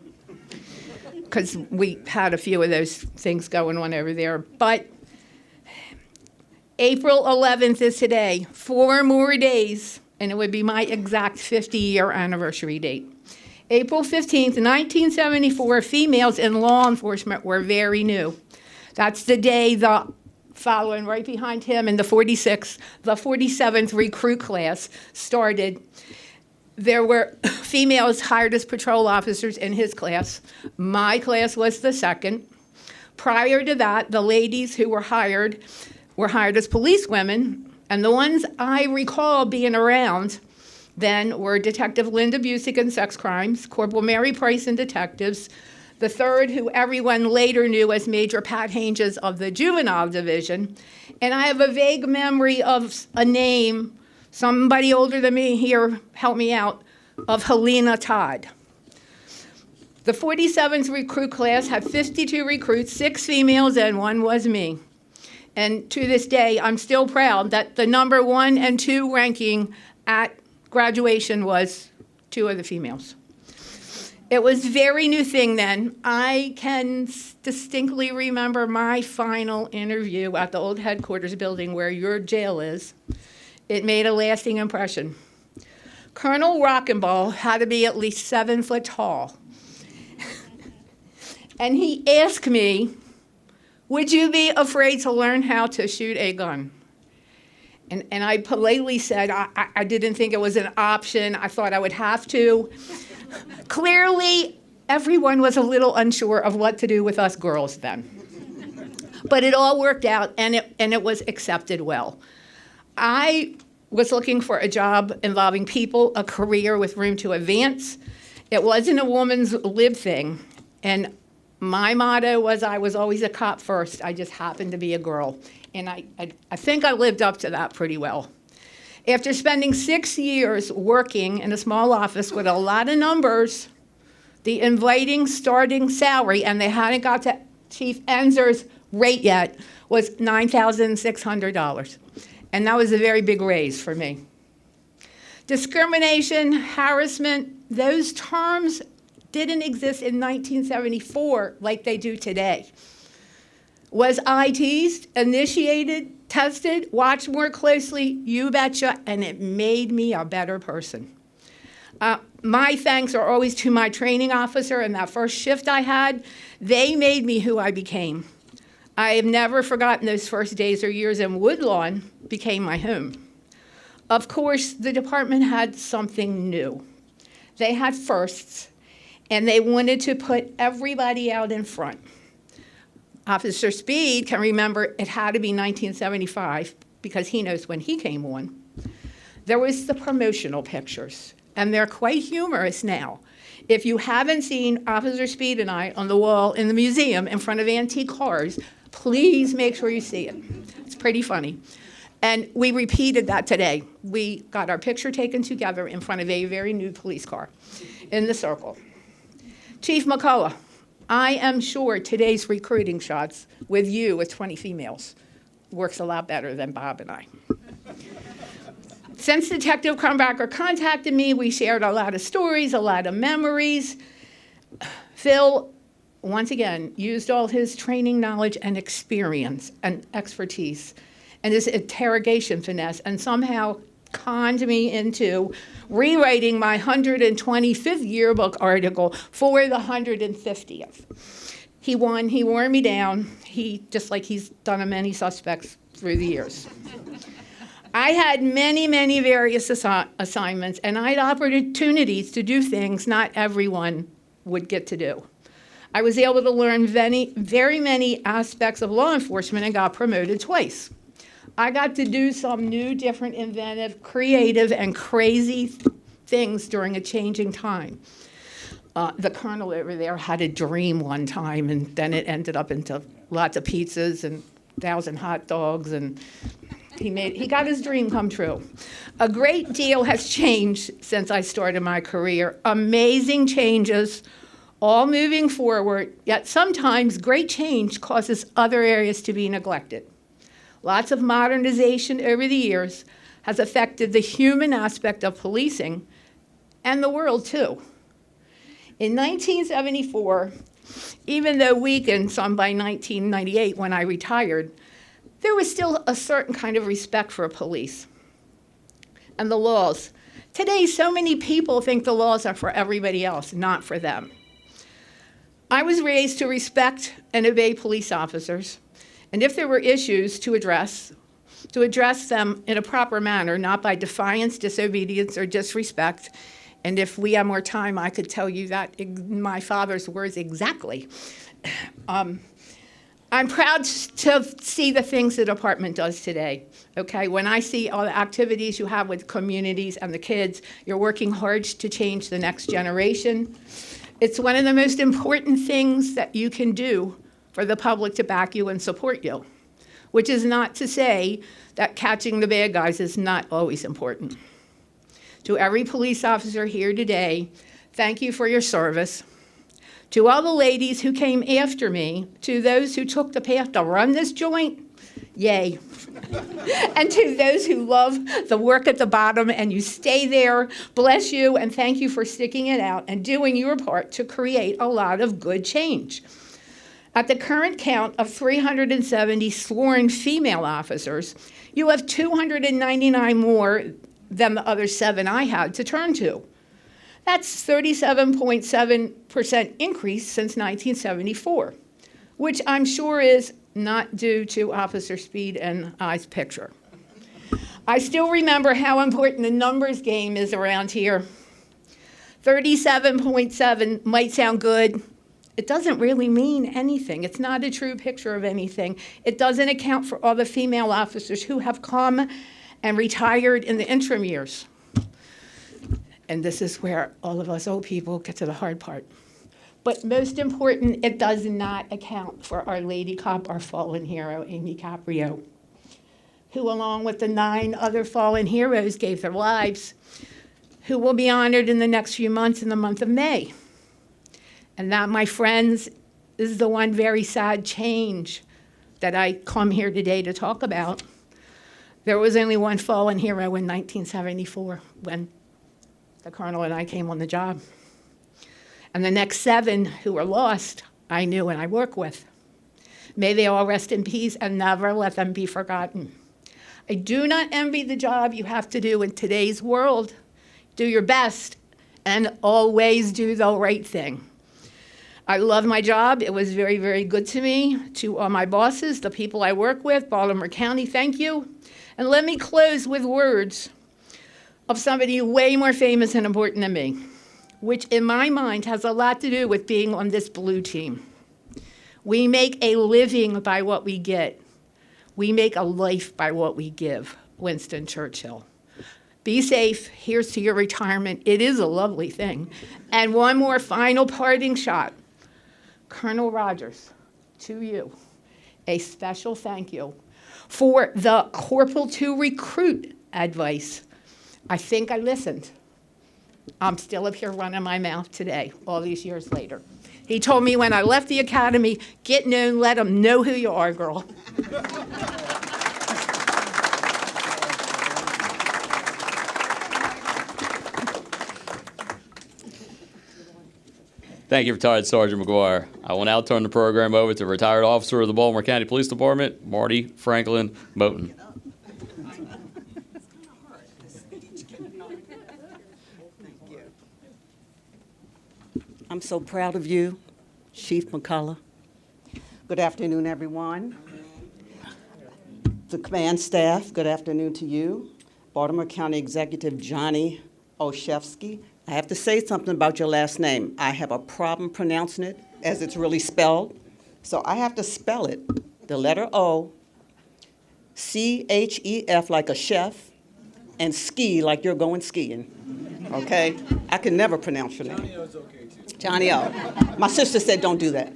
because we had a few of those things going on over there. But April 11th is today, 4 more days, and it would be my exact 50-year anniversary date. April 15th, 1974, females in law enforcement were very new. That's the day following right behind him in the 46th, the 47th recruit class started. There were females hired as patrol officers in his class. My class was the second. Prior to that, the ladies who were hired as policewomen, and the ones I recall being around then were Detective Linda Busick in sex crimes, Corporal Mary Price in detectives, the third, who everyone later knew as Major Pat Hanges of the juvenile division, and I have a vague memory of a name, somebody older than me here, help me out, of Helena Todd. The 47th recruit class had 52 recruits, 6 females, and 1 was me. And to this day, I'm still proud that the number 1 and 2 ranking at graduation was 2 of the females. It was a very new thing then. I can distinctly remember my final interview at the old headquarters building where your jail is. It made a lasting impression. Colonel Rockenball had to be at least 7 foot tall. And he asked me, would you be afraid to learn how to shoot a gun? And I politely said I didn't think it was an option. I thought I would have to. Clearly, everyone was a little unsure of what to do with us girls then. But it all worked out, and it was accepted well. I was looking for a job involving people, a career with room to advance. It wasn't a woman's lib thing. And my motto was I was always a cop first. I just happened to be a girl. And I think I lived up to that pretty well. After spending 6 years working in a small office with a lot of numbers, the inviting starting salary, and they hadn't got to Chief Enzer's rate yet, was $9,600. And that was a very big raise for me. Discrimination, harassment, those terms didn't exist in 1974 like they do today. Was I teased, initiated, tested, watched more closely? You betcha, and it made me a better person. My thanks are always to my training officer and that first shift I had. They made me who I became. I have never forgotten those first days or years, and Woodlawn became my home. Of course, the department had something new. They had firsts, and they wanted to put everybody out in front. Officer Speed can remember it had to be 1975 because he knows when he came on. There was the promotional pictures, and they're quite humorous now. If you haven't seen Officer Speed and I on the wall in the museum in front of antique cars, please make sure you see it. It's pretty funny. And we repeated that today. We got our picture taken together in front of a very new police car in the circle. Chief McCullough, I am sure today's recruiting shots with you with 20 females works a lot better than Bob and I. Since Detective Crumbacker contacted me, we shared a lot of stories, a lot of memories. Phil, once again, used all his training knowledge and experience and expertise and his interrogation finesse and somehow conned me into rewriting my 125th yearbook article for the 150th. He won, he wore me down, just like he's done on many suspects through the years. I had many, many various assignments, and I had opportunities to do things not everyone would get to do. I was able to learn very many aspects of law enforcement and got promoted twice. I got to do some new, different, inventive, creative, and crazy things during a changing time. The colonel over there had a dream one time, and then it ended up into lots of pizzas and 1,000 hot dogs, and he got his dream come true. A great deal has changed since I started my career. Amazing changes, all moving forward, yet sometimes great change causes other areas to be neglected. Lots of modernization over the years has affected the human aspect of policing and the world too. In 1974, even though weakened some by 1998 when I retired, there was still a certain kind of respect for police and the laws. Today, so many people think the laws are for everybody else, not for them. I was raised to respect and obey police officers, and if there were issues to address them in a proper manner, not by defiance, disobedience, or disrespect. And if we had more time, I could tell you that in my father's words exactly. I'm proud to see the things the department does today, okay? When I see all the activities you have with communities and the kids, you're working hard to change the next generation. It's one of the most important things that you can do for the public to back you and support you, which is not to say that catching the bad guys is not always important. To every police officer here today, thank you for your service. To all the ladies who came after me, to those who took the path to run this joint, yay. And to those who love the work at the bottom and you stay there, bless you and thank you for sticking it out and doing your part to create a lot of good change. At the current count of 370 sworn female officers, you have 299 more than the other 7 I had to turn to. That's 37.7% increase since 1974, which I'm sure is not due to Officer Speed and I's picture. I still remember how important the numbers game is around here. 37.7 might sound good, it doesn't really mean anything. It's not a true picture of anything. It doesn't account for all the female officers who have come and retired in the interim years. And this is where all of us old people get to the hard part. But most important, it does not account for our lady cop, our fallen hero, Amy Caprio, who along with the 9 other fallen heroes gave their lives, who will be honored in the next few months in the month of May. And that, my friends, is the one very sad change that I come here today to talk about. There was only one fallen hero in 1974 when the colonel and I came on the job. And the next 7 who were lost, I knew and I work with. May they all rest in peace and never let them be forgotten. I do not envy the job you have to do in today's world. Do your best and always do the right thing. I love my job. It was very, very good to me. To all my bosses, the people I work with, Baltimore County, thank you. And let me close with words of somebody way more famous and important than me, which in my mind has a lot to do with being on this blue team. We make a living by what we get. We make a life by what we give, Winston Churchill. Be safe. Here's to your retirement. It is a lovely thing. And one more final parting shot. Colonel Rogers, to you, a special thank you for the corporal to recruit advice. I think I listened. I'm still up here running my mouth today, all these years later. He told me when I left the academy, get known, let them know who you are, girl. Thank you, Retired Sergeant McGuire. I will now turn the program over to retired officer of the Baltimore County Police Department, Marty Franklin Moten. I'm so proud of you, Chief McCullough. Good afternoon, everyone. The command staff, good afternoon to you. Baltimore County Executive Johnny Olszewski. I have to say something about your last name. I have a problem pronouncing it as it's really spelled, so I have to spell it. The letter O, C-H-E-F like a chef, and ski like you're going skiing, okay? I can never pronounce your name. Johnny O's okay too. Johnny O. My sister said don't do that.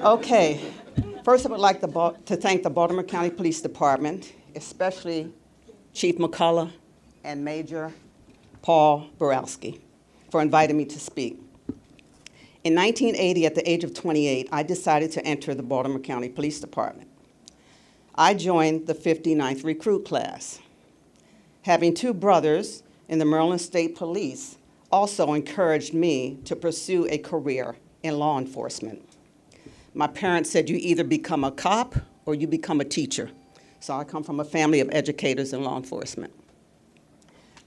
Okay, first I would like to thank the Baltimore County Police Department, especially Chief McCullough and Major Paul Borowski, for inviting me to speak. In 1980, at the age of 28, I decided to enter the Baltimore County Police Department. I joined the 59th recruit class. Having 2 brothers in the Maryland State Police also encouraged me to pursue a career in law enforcement. My parents said you either become a cop or you become a teacher. So I come from a family of educators in law enforcement.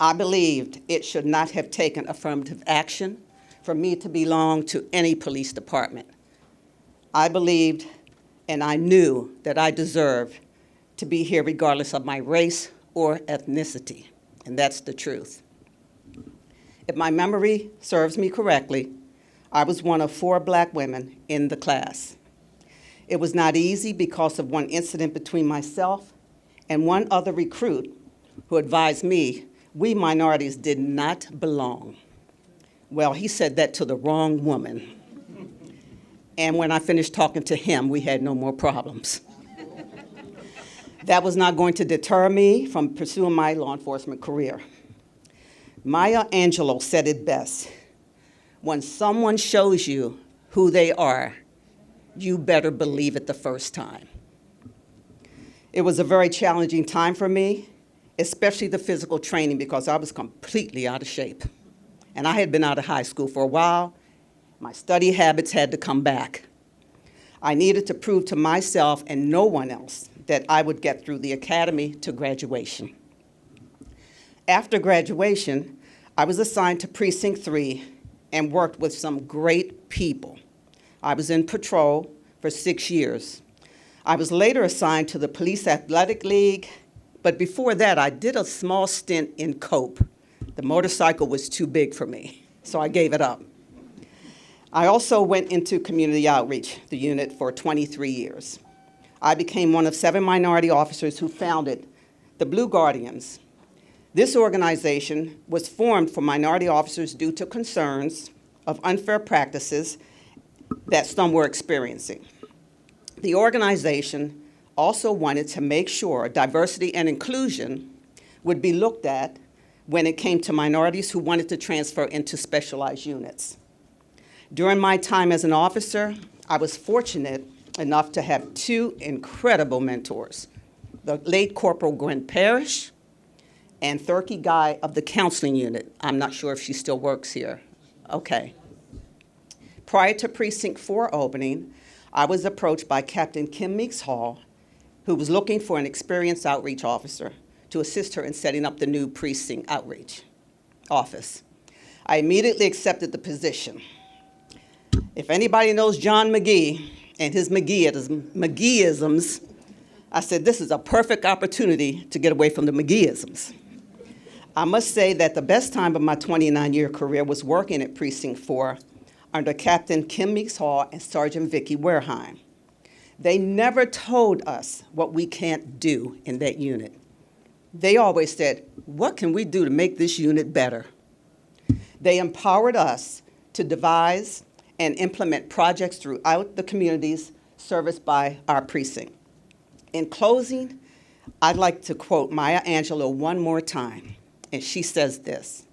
I believed it should not have taken affirmative action for me to belong to any police department. I believed and I knew that I deserved to be here regardless of my race or ethnicity, and that's the truth. If my memory serves me correctly, I was one of 4 black women in the class. It was not easy because of one incident between myself and one other recruit who advised me we minorities did not belong. Well, he said that to the wrong woman. And when I finished talking to him, we had no more problems. That was not going to deter me from pursuing my law enforcement career. Maya Angelou said it best. When someone shows you who they are, you better believe it the first time. It was a very challenging time for me, especially the physical training, because I was completely out of shape. And I had been out of high school for a while. My study habits had to come back. I needed to prove to myself and no one else that I would get through the academy to graduation. After graduation, I was assigned to Precinct 3 and worked with some great people. I was in patrol for 6 years. I was later assigned to the Police Athletic League, but before that, I did a small stint in Cope. The motorcycle was too big for me, so I gave it up. I also went into community outreach, the unit, for 23 years. I became one of 7 minority officers who founded the Blue Guardians. This organization was formed for minority officers due to concerns of unfair practices that some were experiencing. The organization also wanted to make sure diversity and inclusion would be looked at when it came to minorities who wanted to transfer into specialized units. During my time as an officer, I was fortunate enough to have 2 incredible mentors, the late Corporal Gwen Parrish and Thurkey Guy of the counseling unit. I'm not sure if she still works here. Okay. Prior to Precinct 4 opening, I was approached by Captain Kim Meeks Hall, who was looking for an experienced outreach officer to assist her in setting up the new precinct outreach office. I immediately accepted the position. If anybody knows John McGee and his McGeeisms, I said, this is a perfect opportunity to get away from the McGeeisms. I must say that the best time of my 29-year career was working at Precinct 4 under Captain Kim Meeks Hall and Sergeant Vicki Wareheim. They never told us what we can't do in that unit. They always said, what can we do to make this unit better? They empowered us to devise and implement projects throughout the communities serviced by our precinct. In closing, I'd like to quote Maya Angelou one more time, and she says this: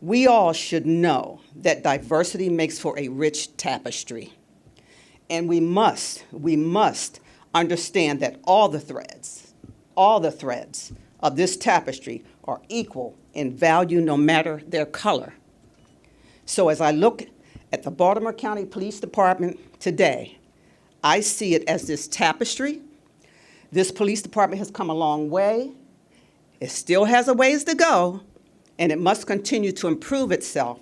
"We all should know that diversity makes for a rich tapestry, and we must understand that all the threads of this tapestry are equal in value no matter their color." So as I look at the Baltimore County Police Department today, I see it as this tapestry. This police department has come a long way. It still has a ways to go, and it must continue to improve itself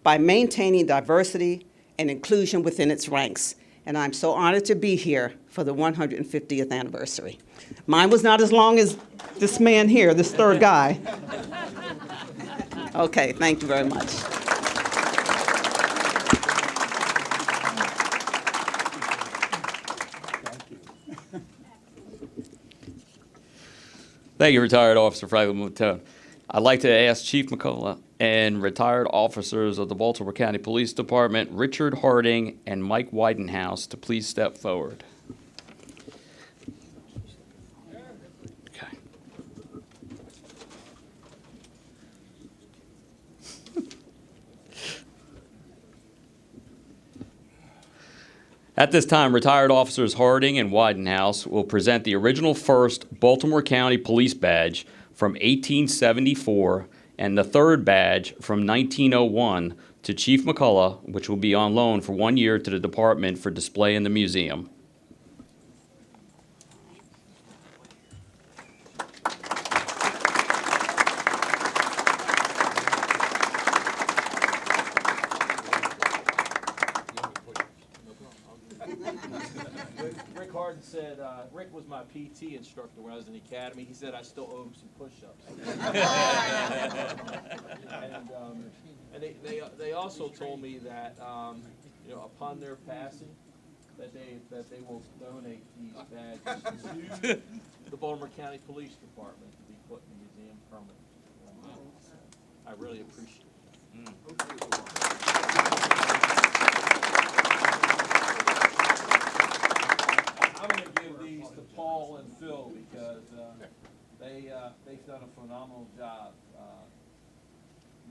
by maintaining diversity and inclusion within its ranks. And I'm so honored to be here for the 150th anniversary. Mine was not as long as this man here, this third guy. Okay, thank you very much. Thank you, Retired Officer Franklin Matone. I'd like to ask Chief McCullough and retired officers of the Baltimore County Police Department, Richard Harding and Mike Widenhouse, to please step forward. Okay. At this time, retired officers Harding and Widenhouse will present the original first Baltimore County Police Badge from 1874 and the third badge from 1901 to Chief McCullough, which will be on loan for 1 year to the department for display in the museum. Rick Harden said, Rick was my PT instructor when I was in the academy. He said I still owe him some push-ups. And they also told me that, upon their passing, that they will donate these badges to the Baltimore County Police Department to be put in the museum permanently. I really appreciate it. I'm going to give these to Paul and Phil because they've done a phenomenal job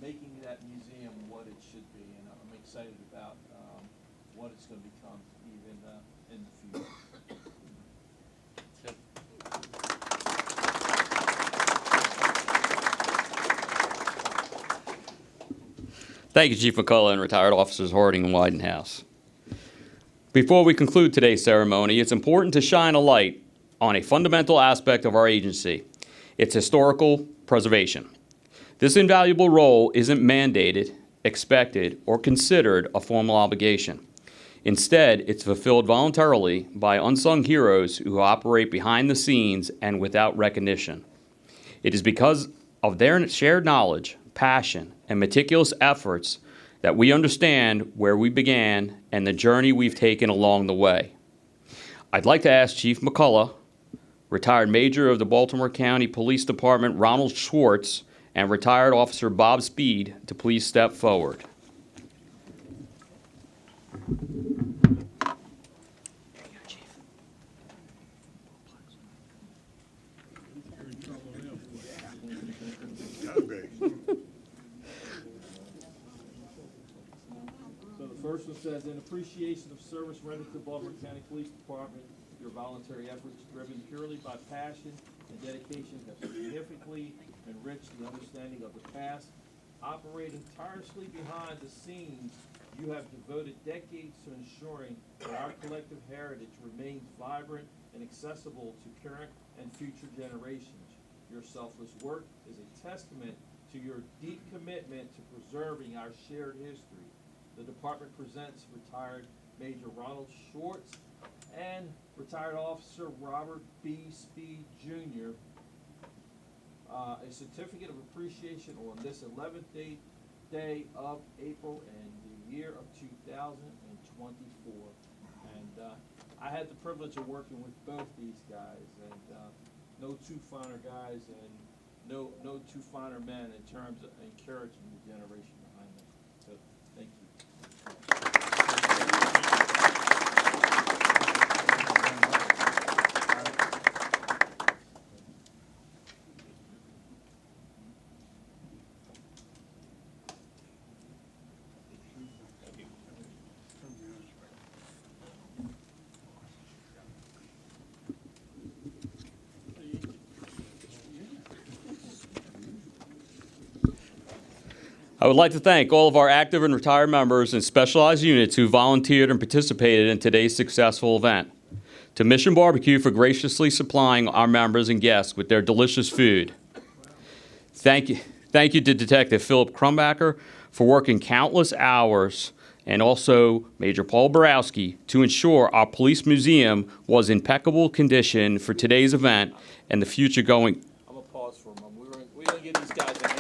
making that museum what it should be, and I'm excited about what it's going to become even in the future. Thank you, Chief McCullough and retired officers Harding and Widenhouse. Before we conclude today's ceremony, it's important to shine a light on a fundamental aspect of our agency, its historical preservation. This invaluable role isn't mandated, expected, or considered a formal obligation. Instead, it's fulfilled voluntarily by unsung heroes who operate behind the scenes and without recognition. It is because of their shared knowledge, passion, and meticulous efforts that we understand where we began and the journey we've taken along the way. I'd like to ask Chief McCullough, retired Major of the Baltimore County Police Department Ronald Schwartz, and retired Officer Bob Speed to please step forward. So the first one says, in appreciation of service rendered to the Baltimore County Police Department, your voluntary efforts driven purely by passion and dedication have significantly enriched the understanding of the past. Operating tirelessly behind the scenes, you have devoted decades to ensuring that our collective heritage remains vibrant and accessible to current and future generations. Your selfless work is a testament to your deep commitment to preserving our shared history. The department presents retired Major Ronald Schwartz and retired Officer Robert B. Speed, Jr., a certificate of appreciation on this 11th day of April in the year of 2024. And I had the privilege of working with both these guys, and no two finer guys and no two finer men in terms of encouraging the generation behind them. So, thank you. I would like to thank all of our active and retired members and specialized units who volunteered and participated in today's successful event. To Mission Barbecue for graciously supplying our members and guests with their delicious food. Thank you to Detective Philip Crumbacker for working countless hours, and also Major Paul Borowski to ensure our police museum was in impeccable condition for today's event and the future going. I'm going to pause for a moment. We're going to give these guys a hand.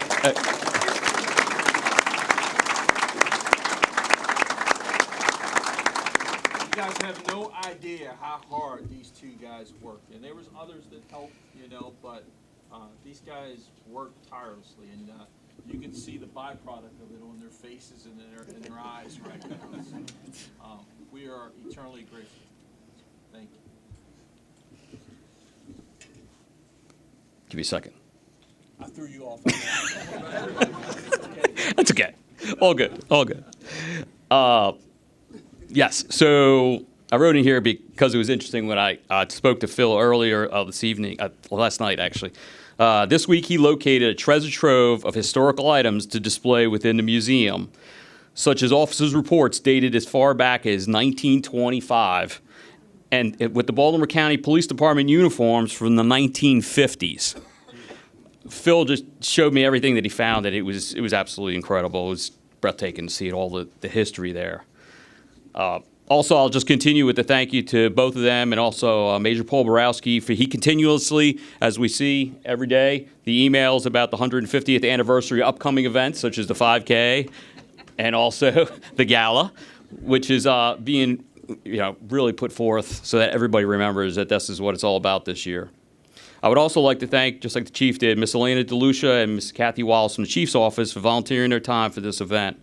You guys have no idea how hard these two guys worked, and there was others that helped, but these guys worked tirelessly, and you can see the byproduct of it on their faces and in their eyes right now. So, we are eternally grateful. Thank you. Give me a second. I threw you off. That's okay. All good. All good. Yes. So I wrote in here because it was interesting when I spoke to Phil earlier this evening, last night actually. This week he located a treasure trove of historical items to display within the museum, such as officers' reports dated as far back as 1925, and with the Baltimore County Police Department uniforms from the 1950s. Phil just showed me everything that he found, and it was absolutely incredible. It was breathtaking to see all the history there. Also, I'll just continue with the thank you to both of them, and also Major Paul Borowski, for he continuously, as we see every day, the emails about the 150th anniversary upcoming events, such as the 5K, and also the gala, which is being really put forth so that everybody remembers that this is what it's all about this year. I would also like to thank, just like the Chief did, Miss Elena DeLucia and Miss Kathy Wallace from the Chief's office for volunteering their time for this event.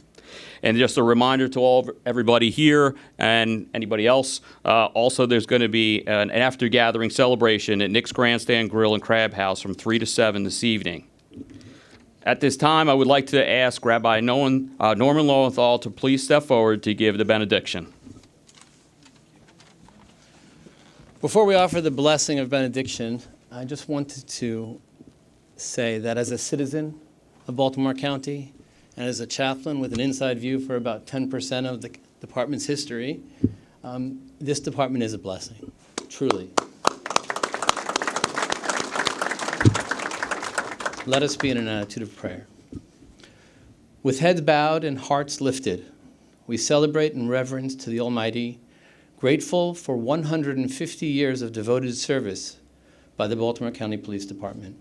And just a reminder to everybody here and anybody else, also there's going to be an after-gathering celebration at Nick's Grandstand Grill and Crab House from 3 to 7 this evening. At this time, I would like to ask Rabbi Norman Lowenthal to please step forward to give the benediction. Before we offer the blessing of benediction, I just wanted to say that as a citizen of Baltimore County and as a chaplain with an inside view for about 10% of the department's history, this department is a blessing, truly. Let us be in an attitude of prayer. With heads bowed and hearts lifted, we celebrate in reverence to the Almighty, grateful for 150 years of devoted service by the Baltimore County Police Department.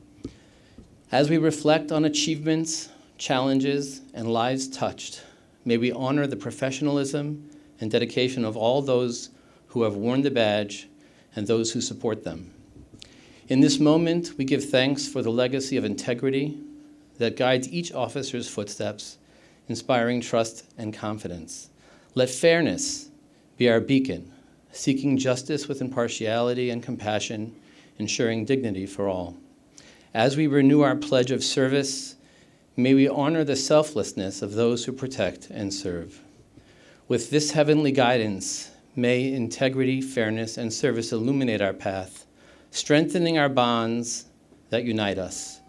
As we reflect on achievements, challenges, and lives touched, may we honor the professionalism and dedication of all those who have worn the badge and those who support them. In this moment, we give thanks for the legacy of integrity that guides each officer's footsteps, inspiring trust and confidence. Let fairness be our beacon, seeking justice with impartiality and compassion, ensuring dignity for all. As we renew our pledge of service, may we honor the selflessness of those who protect and serve. With this heavenly guidance, may integrity, fairness, and service illuminate our path, strengthening our bonds that unite us.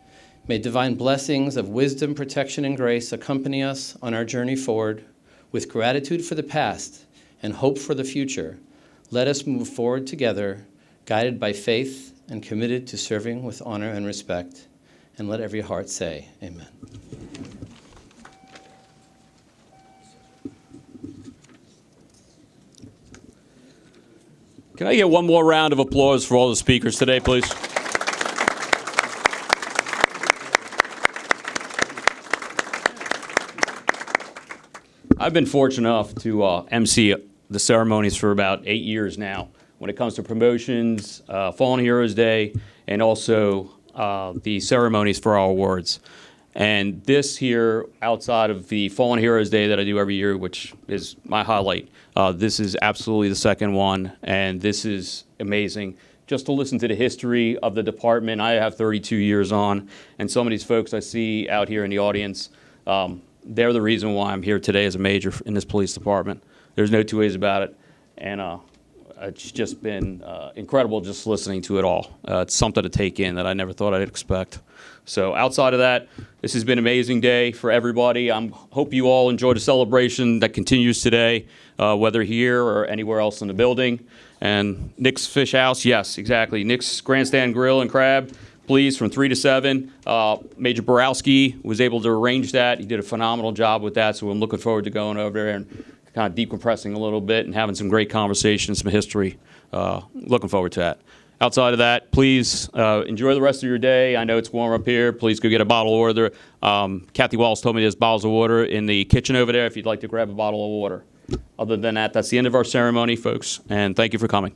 May divine blessings of wisdom, protection, and grace accompany us on our journey forward. With gratitude for the past and hope for the future, let us move forward together, guided by faith and committed to serving with honor and respect. And let every heart say, amen. Can I get one more round of applause for all the speakers today, please? I've been fortunate enough to MC the ceremonies for about 8 years now when it comes to promotions, Fallen Heroes Day, and also the ceremonies for our awards. And this here, outside of the Fallen Heroes Day that I do every year, which is my highlight, this is absolutely the second one, and this is amazing. Just to listen to the history of the department, I have 32 years on, and some of these folks I see out here in the audience, they're the reason why I'm here today as a major in this police department. There's no two ways about it, and it's just been incredible just listening to it all. It's something to take in that I never thought I'd expect. So outside of that, this has been an amazing day for everybody. I hope you all enjoyed the celebration that continues today, whether here or anywhere else in the building. And Nick's Fish House, yes, exactly. Nick's Grandstand Grill and Crab, please, from 3 to 7. Major Borowski was able to arrange that. He did a phenomenal job with that, so I'm looking forward to going over there and kind of decompressing a little bit and having some great conversations, some history. Looking forward to that. Outside of that, please enjoy the rest of your day. I know it's warm up here. Please go get a bottle of water. Kathy Wallace told me there's bottles of water in the kitchen over there if you'd like to grab a bottle of water. Other than that, that's the end of our ceremony, folks, and thank you for coming.